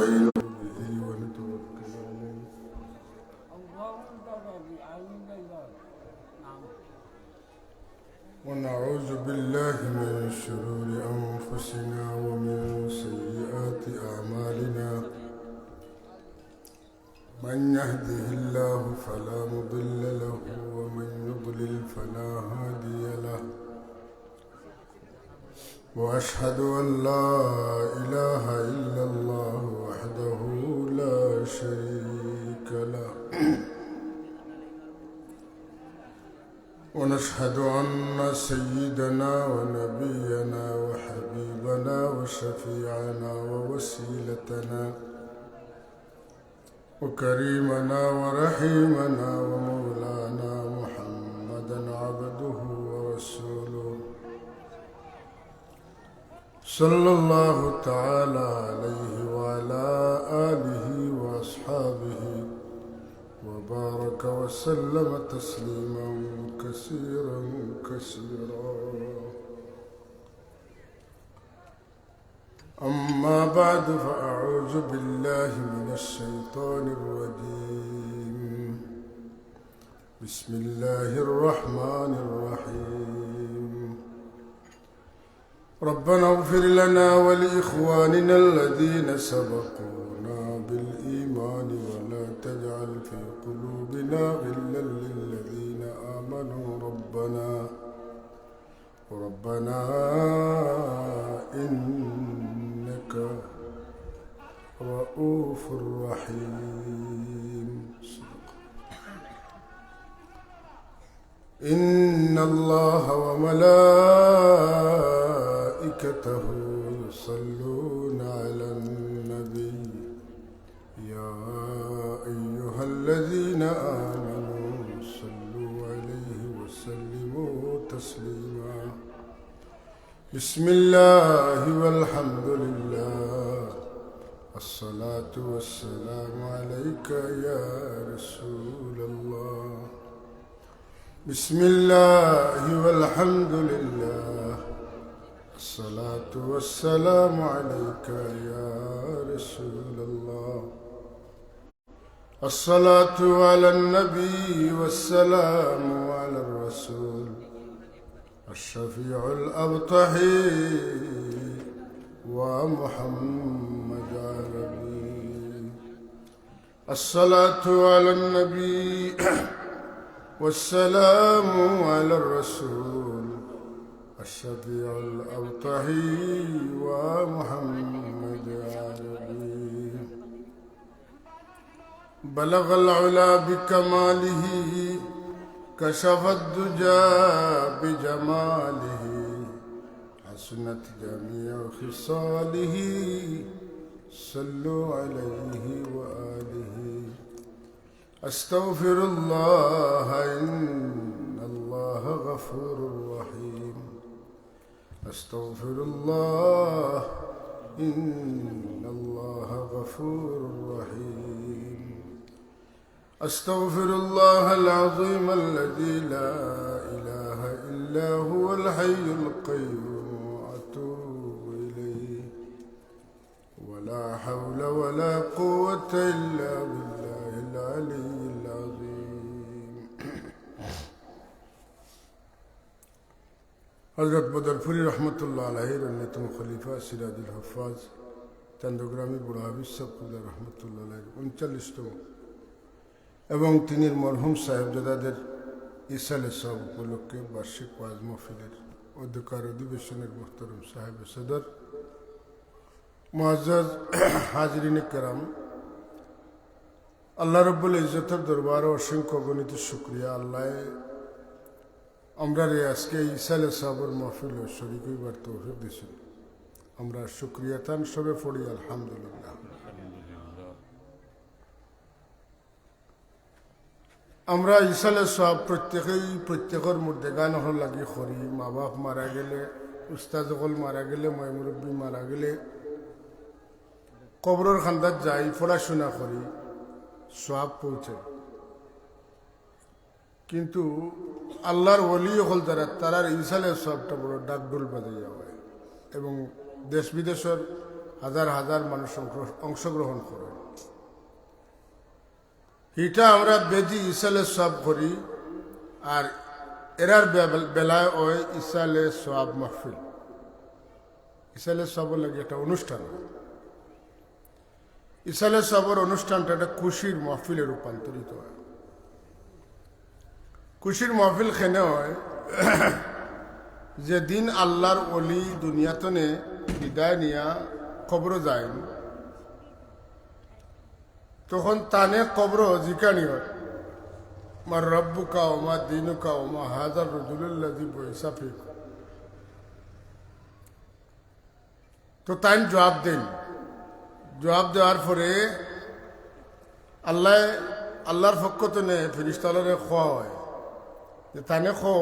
ونستعين به ونتوكل عليه ونعوذ بالله من شرور أنفسنا ومن سيئات أعمالنا من يهده الله فلا مضل له ومن يضلل فلا هادي له وأشهد أن لا إله إلا الله وحده لا شريك له ونشهد أن سيدنا ونبينا وحبيبنا وشفيعنا ووسيلتنا وكريمنا ورحيمنا ومولانا محمدا عبده ورسوله صلى الله تعالى عليه وعلى آله وأصحابه وبارك وسلم تسليما كثيرا كثيرا أما بعد فأعوذ بالله من الشيطان الرجيم بسم الله الرحمن الرحيم ربنا اغفر لنا ولإخواننا الذين سبقونا بالإيمان ولا تجعل في قلوبنا غلا للذين آمنوا ربنا إنك رؤوف رحيم إن الله وملائكته يصلون على النبي يا أيها الذين آمنوا صلوا عليه وسلموا تسليما بسم الله والحمد لله الصلاة والسلام عليك يا رسول الله بسم الله والحمد لله الصلاة والسلام عليك يا رسول الله الصلاة على النبي والسلام على الرسول الشفيع الأبطحي ومحمد عربي الصلاة على النبي والسلام على الرسول الشفيع الأبطحي ومحمد عربي بلغ العلا بكماله كشف الدجى بجماله حسنت جميع خصاله صلوا عليه وآله أستغفر الله إن الله غفور رحيم أستغفر الله إن الله غفور رحيم أستغفر الله العظيم الذي لا إله إلا هو الحي القيوم وأتوب إليه ولا حول ولا قوة إلا بالله العلي العظيم حضرت বদরপুরি রহমতুল্লাহ আলাইহির অন্যতম খলিফা সিরাজুল হফাজ চন্দ্রগ্রামী বুড়া হাবিজ সাবকুল্লাহ রহমতুল্লাহ আলাইহির 39তম এবং তিনি মরহুম সাহেবজাদাদের ইসালে সব উপলক্ষে বার্ষিক ওয়াজ মাহফিলের অধিবেশনের মোহতরম সাহেব সদর মুআজ্জাজ হাজরিন কেরাম, আল্লাহ রব্বুল ইজ্জতের দরবারে অসংখ্য গণিত শুকরিয়া। আল্লাহ আমরা আজকে ইসালে সাহেবের মাহফিল শরীক হইবার তৌফিক দিয়েছেন। আমরা শুকরিয়া তান সবে পড়ি আলহামদুলিল্লাহ। আমরা ইসালে সব প্রত্যেকের মধ্যে গান হল লাগি করি। মা বাপ মারা গেলে, উস্তাদ সকল মারা গেলে, ময় মুরব্বী মারা গেলে কবরের খান্দাত যাই, পড়াশোনা করি, সব পৌঁছে। কিন্তু আল্লাহর ওলি হল যারা, তারার ইসালে সবটা বড় ডাকডোল বাজাইয়া হয় এবং দেশ বিদেশের হাজার হাজার মানুষ অংশগ্রহণ করে। এটা আমরা বেজি ইসালে সব করি, আর এরার বেলায় ওই ইসালে সব মাহফিল। ইসালে সব লাগে একটা অনুষ্ঠান। ইসালে সবর অনুষ্ঠানটা একটা খুশির মাহফিলে রূপান্তরিত হয়। খুশির মাহফিল খেনে হয় যেদিন আল্লাহর ওলি দুনিয়াতনে বিদায় নিয়া কবর যায়, তখন তানে কবর জিকানি হয়, মার রব্বুকা ওমা দিনুকা ওমা হাজার রজুলুল্লাযী বুইসা ফীকুম। তো তাই জবাব দেন। জবাব দেওয়ার পরে আল্লাহর পক্ষ থেকে ফেরেশতারে কয় যে তানে খো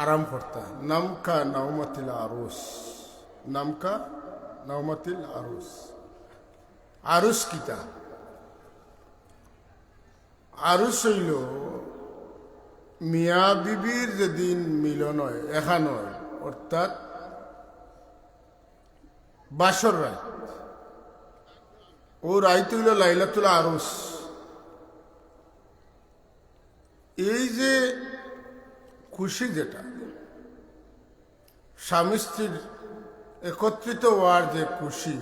আরাম করতা, নামকা নাওমাতিল আরুস। নামকা নাওমাতিল আরুস। আরুস কিতা? আরুস হইল মিয়া বিবির যেদিন মিলন হয়, এখান হয়, অর্থাৎ বাসর রাত। ও রাইত হইল লাইলাতুল আরুস। এই যে খুশি, যেটা স্বামী স্ত্রীর একত্রিত হওয়ার যে খুশি,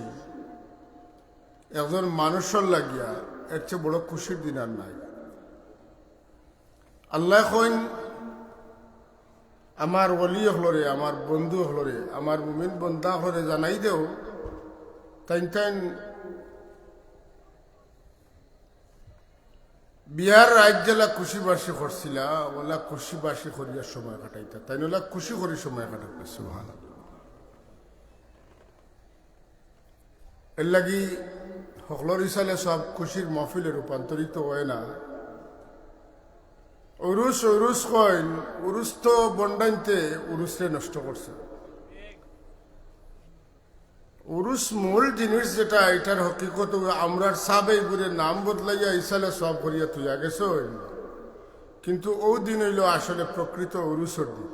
একজন মানুষের লাগিয়া এর চেয়ে বড় খুশির দিন আর নাই। আল্লাহ কইন আমার ওলি হলরে, আমার বন্ধু হলরে, আমার মুমিন বন্ধা হলরে জানাই দেও তাই বিহার রাজ্যেলা খুশিবাসী করছিলা, ওলা খুশিবাসী করিয়া সময় কাটাইতা, তাই ওলা খুশি করি সময় কাটাইতা। সুবহানাল্লাহ। এর লাগি সকলের ইসালে সব খুশির মহফিলে রূপান্তরিত হয় না। উরুস উরুস কইন, উরুস তো বন্ডাইতে উরুসরে নষ্ট করছে। উরুস মূল জিনিস যেটা, এটার হকিকত আমরার সাবে গুড়ে নাম বদলাইয়া ইসালে সব করিয়া তুইয়া গেছ, কিন্তু ও দিন হইল আসলে প্রকৃত উরুসর দিন।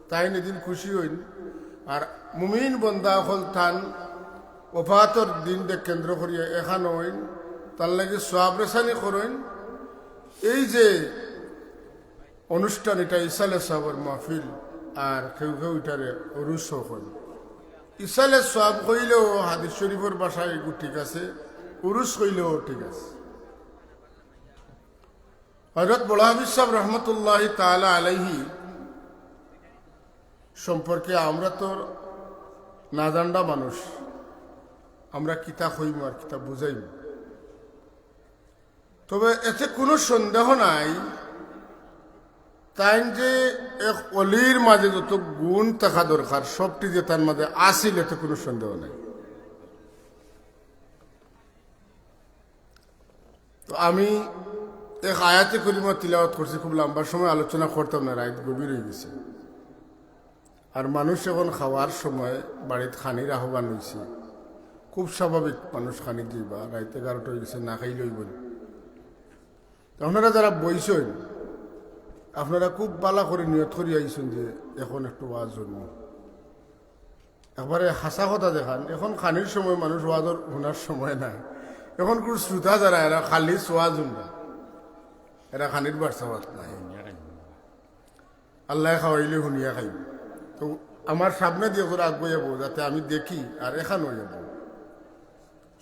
তাই এদিন খুশি হইন। আর মুমিন বন্দা হল থান ওফাতর দিনকে কেন্দ্র করিয়া এখান হইন, তার লাগে সওয়াব রেসানি করেন। এই যে অনুষ্ঠান, এটা ইসালে সবর মাহফিল। আর কেউ কেউ এটারে উরুস হন। ইসালে সওয়াব কইলেও হাদিস শরীফের ভাষায় এগুলো ঠিক আছে, উরুস কইলেও ঠিক আছে। হযরত বড় হাফিজ সাহেব রহমতুল্লাহ তাআলা আলাইহি সম্পর্কে আমরা তো না জানা মানুষ, আমরা কিতা কইম আর কিতা বুঝাইম। তবে এতে কোনো সন্দেহ নাই, তাই যে এক অলির মাঝে যত গুণ থাকা দরকার সবটি যে তার মাঝে আসিল, এতে কোনো সন্দেহ নাই। তো আমি এক আয়াতে করিমা তিলাওয়াত করছি, খুব লম্বা সময় আলোচনা করতাম না, রাত গভীর হয়ে গেছে। আর মানুষ এখন খাওয়ার সময় বাড়িতে খানির আহ্বান হয়েছে। খুব স্বাভাবিক, মানুষ খানি যাইবা, রাত 11টা হয়ে গেছে, না খাই লইব। আপনারা যারা বইছেন, আপনারা খুব বালা করে নিয়ত করে আইছেন যে এখন একটু ওয়াজ হইব। একবারে হাসা কথা দেখান, এখন খানির সময় মানুষ ওয়াজর শোনার সময় নাই। এখন কোন শ্রোতা যারা, এরা খালি ওয়াজ শুনবা, এরা খানির বার্সাবাদ নাই। আল্লাহ খাওয়াইলে শুনিয়া খাইব। তো আমার সামনে দিয়ে করে আগুয়ে যাবো, যাতে আমি দেখি। আর এখান হয়ে যাব,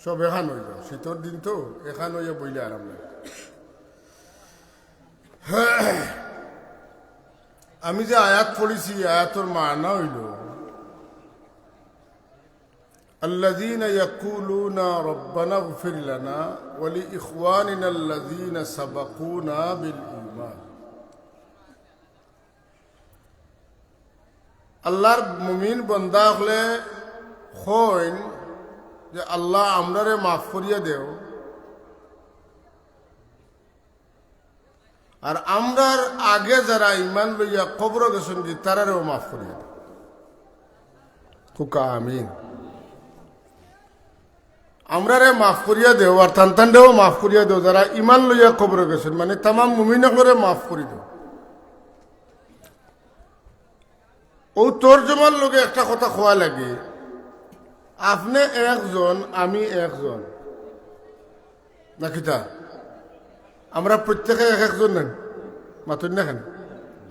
সব এখান হয়ে যাও। শীতর দিন তো এখান হইয়া বইলে আরাম লাগে। আমি যে আয়াত পড়েছি, আয়াতর মানা হইল আল্লাযীনা ইয়াকুলুনা রব্বানা ইগফির লানা ওয়া লিইখওয়ানিনা আল্লাযীনা সাবাকুনা বিল ঈমান। আল্লাহর মুমিন বান্দা হলে হইন যে আল্লাহ আমরারে মাফ করিয়া দেও, আর আমরার আগে যারা ইমান লইয়া কবর গেছেন যে তারারেও মাফ করিয়া দেও। কুকা আমিন। আমরারে মাফ করিয়া দেও, আর তানতানরেও মাফ করিয়া দেও যারা ইমান লইয়া কবর গেছেন, মানে তামাম মুমিনরে মাফ করি দেও। ও তর্জমার লোকে একটা কথা খোয়া লাগে আপনি একজন, আমি একজন, নাকি তা? আমরা প্রত্যেকে এক একজন নেন, মাতুন না কেন?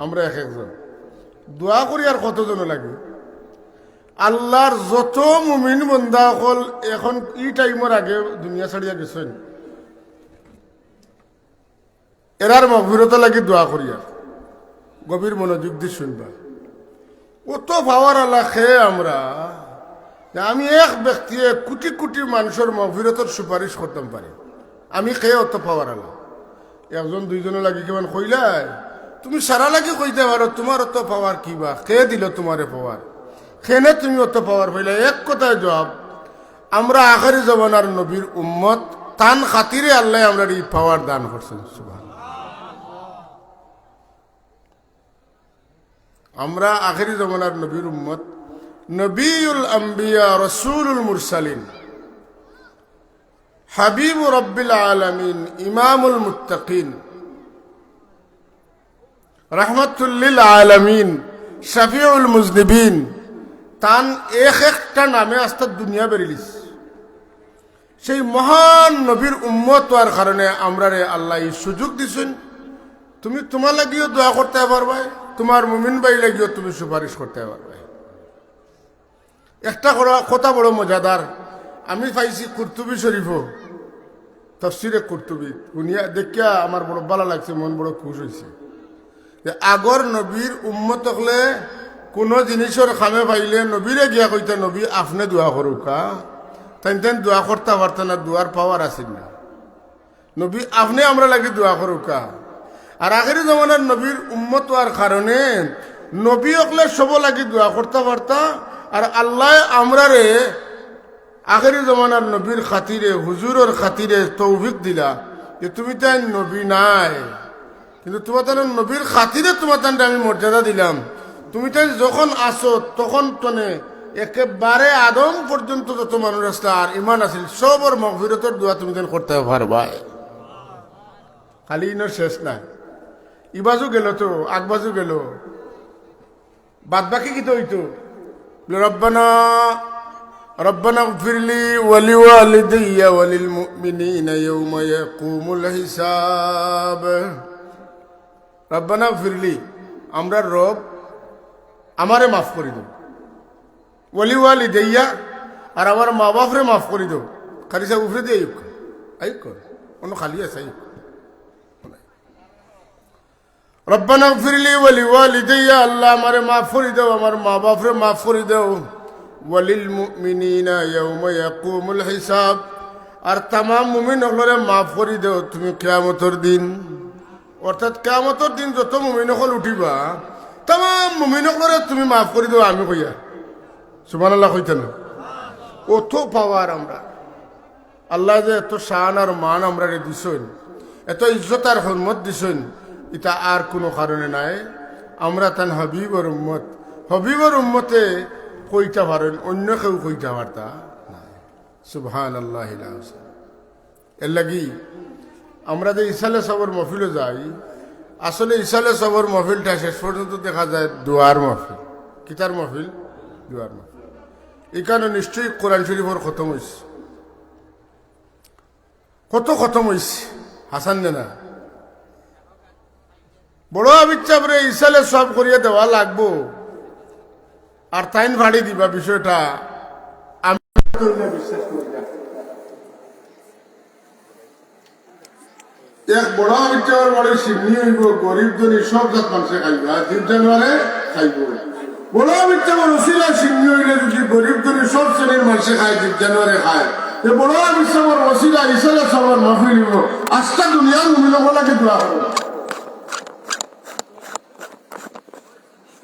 আমরা এক একজন দোয়া করি। আর কতজন লাগবে? আল্লাহর যত মুমিন বন্দা হল এখন ই টাইমের আগে দুনিয়া ছাড়িয়া গেছেন, এরার মগফিরত লাগি দোয়া করি। আর গভীর মনোযোগ দিয়ে শুনবা। অত পাওয়ার আল্লাহ খেয়ে আমরা, আমি এক ব্যক্তি কোটি কোটি মানুষের মগফিরতর সুপারিশ করতাম পারি। আমি খেয়ে অত পাওয়ার আল্লাহ। একজন দুইজনে লাগি কেমন কইলাই, তুমি সারা লাগি কইতে পারো তোমার অত পাওয়ার কিবা, খেয়ে দিল তোমারে পাওয়ার, খেনে তুমি অত পাওয়ার পাইলে। এক কথায় জবাব, আমরা আখেরি জমানার নবীর উম্মত, তান খাতিরে আল্লাহ আমরা এই পাওয়ার দান করছেন। সুবহানাল্লাহ। আমরা আখেরি জমানার নবীর উম্মত, নবীউল আম্বিয়া রসুলুল মুরসালিন, হাবিব রব্বিল আলামিন, ইমামুল মুত্তাকিন, রহমতুল লিল আলামিন, শফিউল মুজনিবিন, তান এক একটা নামে আস্তা দুনিয়া বেরিলিস। সেই মহান নবীর উম্মত হওয়ার কারণে আমরা রে আল্লাহ এই সুযোগ দিছেন, তুমি তোমার লাগিও দোয়া করতে পারবে, তোমার মুমিন ভাই লাগিও তুমি সুপারিশ করতে পারবে। একটা কথা বড় মজাদার, আমি পাইছি কুরতুবী শরীফও, তফসিরে কুরতুবী দুনিয়া দেখিয়া আমার বড় ভালো লাগছে, মন বড় খুশ হয়েছে। যে আগর নবীর উম্মত হলে কোনো জিনিসের খামে পাইলে নবীরে গিয়া কইতে, নবী আপনি দোয়া করুকা, তাই তেন দোয়া করতে পারতেন না, দোয়ার পাওয়ার আসেন না। নবী আপনি আমরা লাগি দোয়া করুকা। আর আখেরি জমানার নবীর উম্মত হওয়ার কারণে নবী হকলে সব লাগি দোয়া করতে পারতা। আর আল্লাহ আমরা রে আখেরি জমানার নবীর খাতিরে, হুজুরের খাতিরে তৌফিক দিলা যে তুমি তাই নবী নাই, কিন্তু তোমার তার নবীর খাতিরে তোমার তান আমি মর্যাদা দিলাম। তুমি তাই যখন আসো তখন তনে একেবারে আদম পর্যন্ত যত মানুষ আসলে আর ইমান আসিল সবর মগফিরতের দোয়া তুমি তেন করতে পারবা। খালি ইনোর শেষ নাই, ইবাজু গেল তো আগবাজু গেল, বাদ বাকি কি তো হইতো, রব্বানা রব্বানা গফিরলি ওয়ালিওয়ালিদাইয়া ওয়ালিল মুমিনিনা ইয়াওমা ইয়াকুমুল হিসাব। রব্বানা গফিরলি, আমরা রব আমারে মাফ করে দাও, ওয়ালিওয়ালিদাইয়া আর আমার মা বাপরে মাফ করে দাও। খালি সব উফরে দিয়ে আইক কর, অন্য খালি আছে আইক। রব্বানা গফিরলি ওয়ালিওয়ালিদাইয়া, আল্লাহ আমারে মাফ করে দাও, আমার মা বাপরে মাফ করে দাও। ওয়ালিল মুমিনিনা ইয়াওমা ইয়াকুমুল হিসাব, আর তামাম মুমিন হলরে মাফ করে দাও তুমি কিয়ামতের দিন। অর্থাৎ কিয়ামতের দিন যত মুমিন হল উঠিবা, তামাম মুমিন হলরে তুমি মাফ করে দাও। আমি কইয়া সুবহানাল্লাহ কইতেন। অত পাওয়ার আমরা, আল্লাহ যে এত শান আর মান আমরা দিছেন, এত ইজ্জত আর হরমত দিছেন, এটা আর কোনো কারণে নাই। আমরা তান হাবিবর উম্মত, হাবিবর উম্মতে কইটা পারেন, অন্য কেউ কইটা পারতা নাই। সুবহানাল্লাহ। এর লাগি আমরা যে ইসালে সবর মহফিলে যাই, আসলে ইসালে সবর মহফিলটা শেষ পর্যন্ত দেখা যায় দোয়ার মহফিল। কিতার মহফিল? দোয়ার মহফিল। এখানে নিশ্চয়ই কোরআন শরীফর খতম হয়েছে, কত খতম হয়েছে হাসান না। বড় আবিচ্ছাপরে ইসালে সব করিয়া দেওয়া লাগবো, আর তাইন ভাড়ি দিবা বিষয়টা আমি বিশ্বাস করি না। এক বড় আবিচ্ছাপের বড় সিমনি হইব, গরিব ধনী সব জাত মানুষে খাইব, আর জীব জানোয়ারে খাইব। বড় আবিচ্ছাপের ওসিলা সিমনি হইলে যদি গরিব ধনী সব শ্রেণীর মানুষে খায়, জীব জানোয়ারে খায়, বড় আবিচ্ছাপের ওসিলা ইসালে সবার মাহফিল হইব। আজকা দুনিয়ার মুমিনগুলোকে দোয়া করব।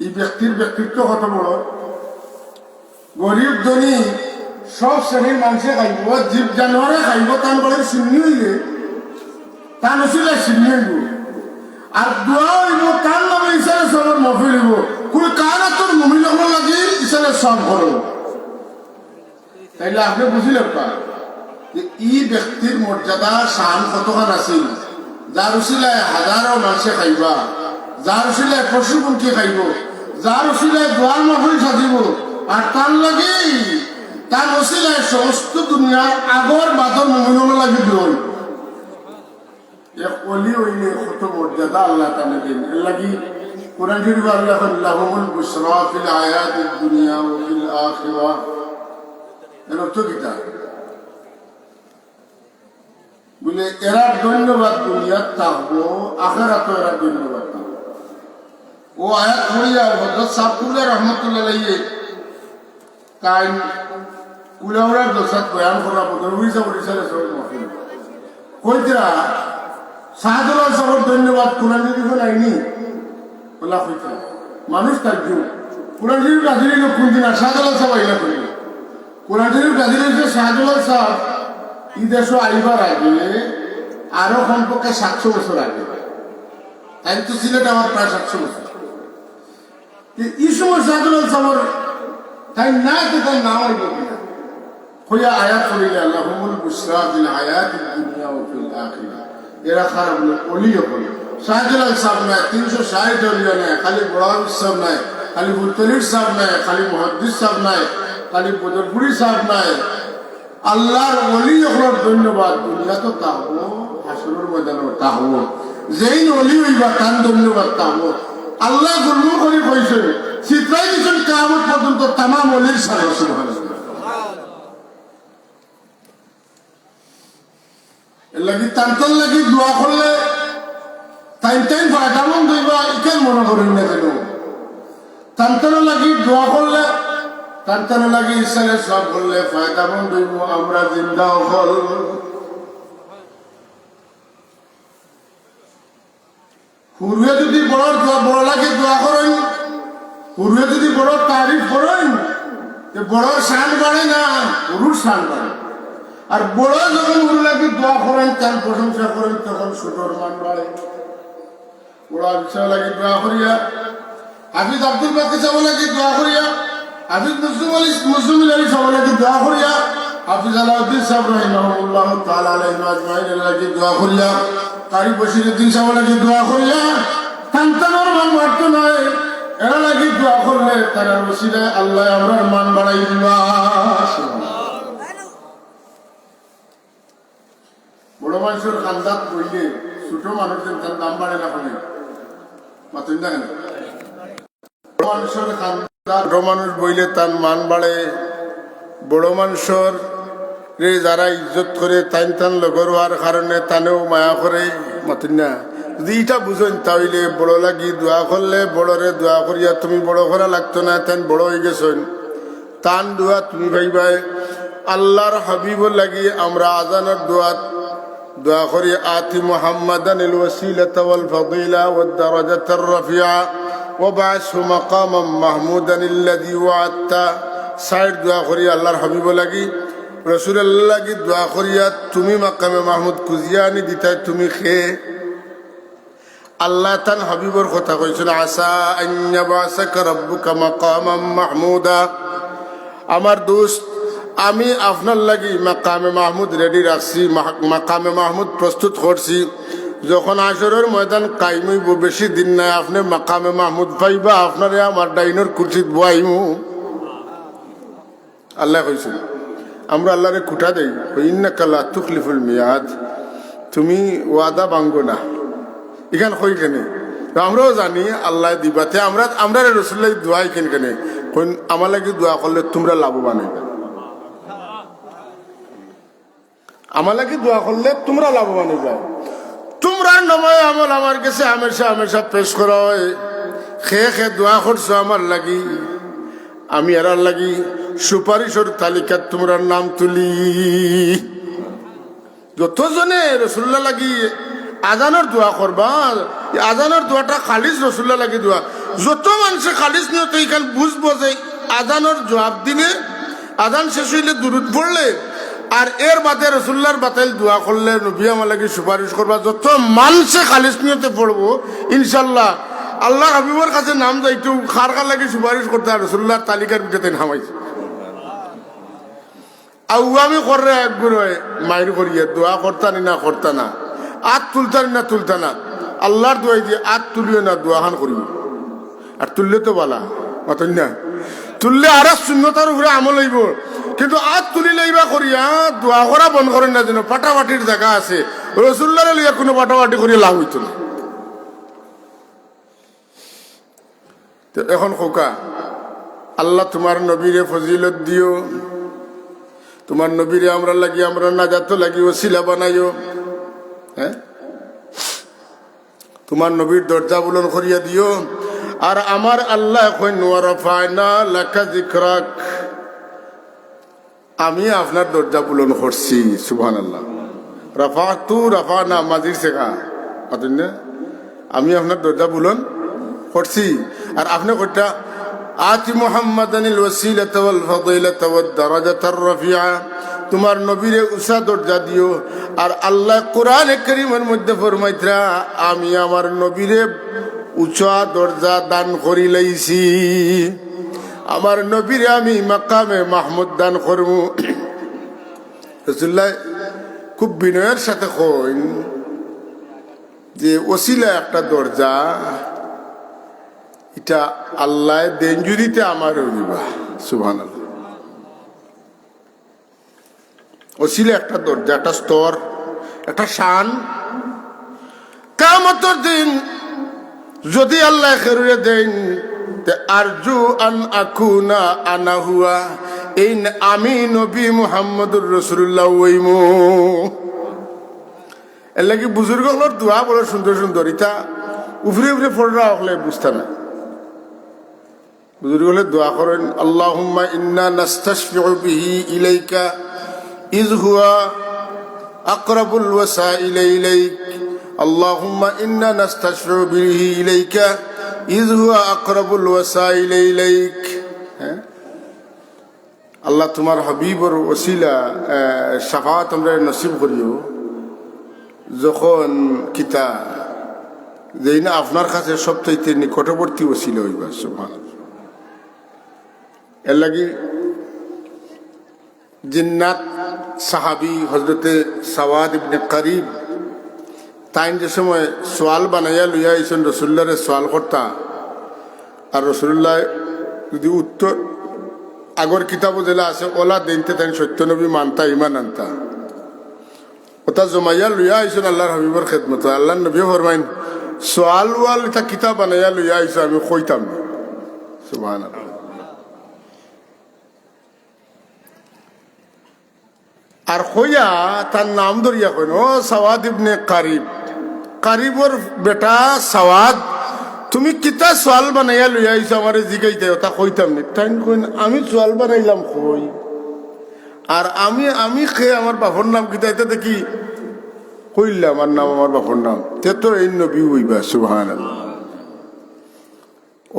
এই ব্যক্তির ব্যক্তিত্ব কত বড়, গরিব ধনী সব শ্রেণীর মানুষে খাইব, জীব জানোয়ারে খাইব, তার বলে সিমনি হইলে তার ওসিলা সিমনি হইব। আর দোয়া হইব তার নামে ইসালে সবার মহফিল হইব। কোন কারা তোর মুমিন লাগি ইসালে সব করো, তাইলে আপনি বুঝিলেন যে ই ব্যক্তির মর্যাদা শান কতখান আছিল, যার ওসিলায় হাজারো মানুষে খাইবা, যার ওসিলায় পশু পঙ্খী খাইব, যার ওসিলায় দোয়ার মহফিল সাজিব, আর তার লাগি তার ওসিলায় সমস্ত দুনিয়ার আগর বাদর মুমিনুল লাগি দই এক ওলি হইলে কত মর্যাদা আল্লাহ তাআলা দেন এর লাগি কোরআন শরীফে আল্লাহ লাহুমুল বুশরা ফিল হায়াতিদ দুনিয়া ওয়া ফিল আখিরাহ এর অর্থ কিটা বলে এরা ধন্যবাদ দুনিয়াত থাকবো আখিরাতে এরা ধন্যবাদ পাবে ও আয়াত পড়িয়া হযরত সাহেব রহমাতুল্লাহ আলাইহি কাইন উলাউলার দশাত বয়ান করা বদর উড়িষ্যা উড়িষ্যার সব মহিলা কইতরা সাহাদুল্লাহ সাহেব ধন্যবাদ কোরআন শরীফে নাইনি বলা কইতরা মানুষ তাজ্জু কোরআন শরীফ কাজিরে লোক কোনদিন সাহাদুল্লাহ সাহেব আইলা কইল কোরআন শরীফ কাজিরে যে সাহাদুল্লাহ সাহেব এই দেশ আইবার আগে আরো কমপক্ষে 700 বছর আগে তাই তো সিলেট আমার প্রায় 700 বছর এই সময় সাহাদুল্লাহ সাহেব তাই না তো তার নাম হইব কিনা কইয়া আয়াত করিলে আল্লাহুমুল বুশরা ফিল হায়াতিদ দুনিয়া ওয়া ফিল আখিরাহ এরা খারাপ লোক ওলিও বলে শাহজালাল সাহেব নাই 360 ওলিও নাই খালি বড়াল সাহেব নাই খালি বুলতলির সাহেব নাই খালি মুহাদ্দিস সাহেব নাই খালি বদরপুরি সাহেব নাই আল্লাহর ওলি হওয়ার ধন্যবাদ দুনিয়া তো তাহবো হাসরের ময়দানে তাহবো যেই ওলি হইবা তার ধন্যবাদ তাহবো আল্লাহ জন্ম করে কইছে চিত্রাই দিচ্ছেন কিয়ামত পর্যন্ত তামাম ওলির সাথে সুবহানাল্লাহ এর লাগি তান্তর লাগি দোয়া করলে টাইম ফাটামন দইবা ইকেন মনে করেন না কেন তান্তর লাগি দোয়া করলে তান্তর লাগি ইসলে সব করলে ফায়দামন দইব আমরা জিন্দা হল পূর্বে যদি বড় লাগে দোয়া করেন পূর্বে যদি বড় তারিফ করেন বড় শান বাড়ে না পুরুষ শান বাড়ে আর বড় যখন উল্লাকে দোয়া করেন তার প্রশংসা করেন তখন ছোটর মান বাড়ে বড় বিষয় লাগে দোয়া করিয়া হাফিজ আব্দুল বাকি সাহেব লাগে দোয়া করিয়া হাফিজ মুসলিম আলী সাহেব লাগে দোয়া করিয়া হাফিজ আলাউদ্দিন সাহেব রাহিমাহুল্লাহ তাআলা আলাইহি আজমাইন লাগে দোয়া করিয়া কারি বশিরউদ্দিন সাহেব লাগে দোয়া করিয়া সন্তানের মান বাড়তো নয় এরা লাগে দোয়া করলে তারা ওসিলায় আল্লাহ আমরার মান বাড়াই দিবা বড় মানুষের খান্দাত বইলে ছোট মানুষের তার দাম বাড়ে না করে মাতুন দেখেন বড় মানুষের খান্দাত বড় মানুষ বইলে তার মান বাড়ে বড় মানুষের যারা ইজ্জত করে টাইন টান লগর হওয়ার কারণে তানেও মায়া করে মাতুন না যদি এটা বুঝেন তাহলে বড় লাগি দোয়া করলে বড়রে দোয়া করিয়া তুমি বড় করা লাগতো না তেন বড় হয়ে গেছেন তান দোয়া তুমি ভাইবাই আল্লাহর হাবিবর লাগি আমরা আজানের দোয়া করি আতি মুহাম্মাদানিল ওয়াসিলাতা ওয়াল ফাদিলা ওয়াদ দারাজাতার রাফিআ ওয়া বা'সহু মাকামান মাহমুদানিল্লাযী ওয়া'আদতা সাইড দোয়া করি আল্লাহর হাবিবর লাগি রাসূলুল্লাহ লাগি দোয়া করিয়া তুমি মাকামে মাহমুদ কুজিয়া আনি দিতাই তুমি খে আল্লাহ তান হাবিবর কথা কইছেন আসা আন ইয়াবআসাকা রাব্বুকা মাকামান মাহমুদা আমার দোস্ত আমি আপনার লাগি মাকামে মাহমুদ রেডি রাখছি মাকামে মাহমুদ প্রস্তুত করছি যখন আসরের ময়দান কায়েম হইব বেশি দিন নাই আপনি মাকামে মাহমুদ পাইবা আপনারে আমার ডাইনের কুরসিত বহাইমু আল্লাহ কইছেন আমরা আল্লাহরে কুটা দেই ইন্নাকা লা তুখলিফুল মিয়াদ তুমি ওয়াদা ভাঙো না এখান কই কেনে আমরাও জানি আল্লাহ দিবাতে আমরা রাসূলুল্লাহ দোয়া কেন কেনে কোন আমার লাগি দোয়া করলে তোমরা লাভবান হইবে আমার লাগি দোয়া করলে তোমরা লাভবান হইবে তোমরা নময় আমল আমার কাছে হামেশা পেশ করা হয় খে দোয়া করছো আমার লাগি আমি এরার লাগি সুপারিশের তালিকাত তোমরা নাম তুলি যতজনে রাসূলুল্লাহ লাগি আজানের দোয়া করবা আজানের দোয়াটা খালিস রাসূলুল্লাহ লাগি দোয়া যত মানুষে খালিস নিয়ত এইখান বুঝবো যে আজানের জবাব দিলে আজান শেষ হইলে দুরূদ পড়লে আর এর বাদে রাসূলুল্লাহর বাতাইল দোয়া করলে নবী আমার লাগি সুপারিশ করবা যত মানুষে খালিস নিয়তে পড়বো ইনশাল্লাহ আল্লাহ হাবিবর কাছে নাম যাইতো খার লাগি সুপারিশ করতে রাসূলুল্লাহর তালিকার ভিতরে নামাইছে আউয়ামি করে একগুলো মাইর করিয়া দোয়া করতা না আত তুলতা না আল্লাহর দোয়াই দিয়ে আত তুলিও না দোয়াহান করিব আর তুললে তো বালা মাতন না তুললে আর শূন্যতার উপরে আমল হইব কিন্তু আজ তুলি লইবা করিয়া দোয়া করা বন্ধ করেন না, যেন পাটাপাটির জায়গা আছে, রসুল্লাহ লইয়া কোনো পাটাপাটি করিয়া লাভ হইত না। তো এখন খোকা, আল্লাহ তোমার নবীরে ফজিলত দিও, তোমার নবীরে আমরা লাগি, আমরা নাজাত লাগি ওসিলা বানাইও। হ্যাঁ, তোমার নবীর দরজা বুলন করিয়া দিও। আর আমার আল্লাহ আমি আপনার দরজা বুলন করছি। সুবহানাল্লাহ। রাফা তু রাফা না মাজির শেখা, আমি আপনার দরজা বুলন করছি। আর আপনি কইটা আতি মুহাম্মাদানিল ওয়াসিলাতা ওয়াল ফাদিলাতা ওয়াদ দারাজাতার রাফিআ, তোমার নবীরে উঁচা দরজা দিও। আর আল্লাহ কোরআনে কারীমের মধ্যে ফরমাইতরা আমি আমার নবীরে উঁচা দরজা দান করি লাইছি, আমার নবীরে আমি মাকামে মাহমুদ দান করবো। রাসূলুল্লাহ খুব বিনয়ের সাথে কইন যে ওসিলা একটা দরজা, এটা আল্লাহ দেন জুদিতে আমারও দিবা। সুবহানাল্লাহ। ওসিলা একটা দরজা, একটা স্তর, একটা শান। কিয়ামতের দিন যদি আল্লাহ খেরুয়ে দেন, আরজু আন আকুনা আনা হুয়া, এই আমি নবী মুহাম্মদুর রাসূলুল্লাহ ওইমু। এর লাগি বুজুর্গগুলোর দোয়া বড় সুন্দর সুন্দর, ইটা উফরে উফরে পড়রা হলে বুঝতে না। বুজুর্গগুলো দোয়া করেন, আল্লাহুম্মা ইন্না নাস্তাশফিউ বিহি ইলাইকা ইয হুয়া আকরাবুল ওয়াসাইলি ইলাইক, আল্লাহুম্মা ইন্না নাস্তাশফিউ বিহি ইলাইকা ইয হুয়া আকরাবুল ওয়াসাইলি ইলাইক। হ্যাঁ, আল্লাহ তোমার হাবিবর ওসিলা শাফাআত আমরা নসিব করিও, যখন কিতা যেই না আপনার কাছে সবচাইতে নিকটবর্তী ওসিলা হইবা। সুবহানাল্লাহ। এর লাগি জিন্নাত সাহাবি হজরতে সাওয়াদ ইবনে কারিব তাইন যে সময় সোয়াল বানাইয়া লইয়া আইসেন, রসুল্লাহরে সোয়াল করতা। আর রসুল্লাহ যদি উত্তর আগর কিতাব জেলা আছে ওলা দিনতে তাই সত্যনবী মানতা, ইমান আনতা। ওটা জমাইয়া লইয়া আইসেন আল্লাহর হাবিবর খেদমত। আল্লাহ নবী ফরমাইন সোয়াল ওয়াল এটা কিতাব বানাইয়া লইয়া আইসে, আমি কইতাম না। সুবহানাল্লাহ। আর কইয়া তার নাম ধরিয়া কইন, ও সাওয়াদ ইবনে কারিব, কারিবর বেটা সাওয়াদ, তুমি কিতা সোয়াল বানাইয়া লইয়া আইছো আমার জিগাইতে, ওটা কইতাম নি। তাই কইন আমি সোয়াল বানাইলাম কই, আর আমি আমি খেয়ে আমার বাপর নাম কিতাইতে দেখি কইলে আমার নাম আমার বাপর নাম, তে তো এই নবী হইবা। সুবহানাল্লাহ।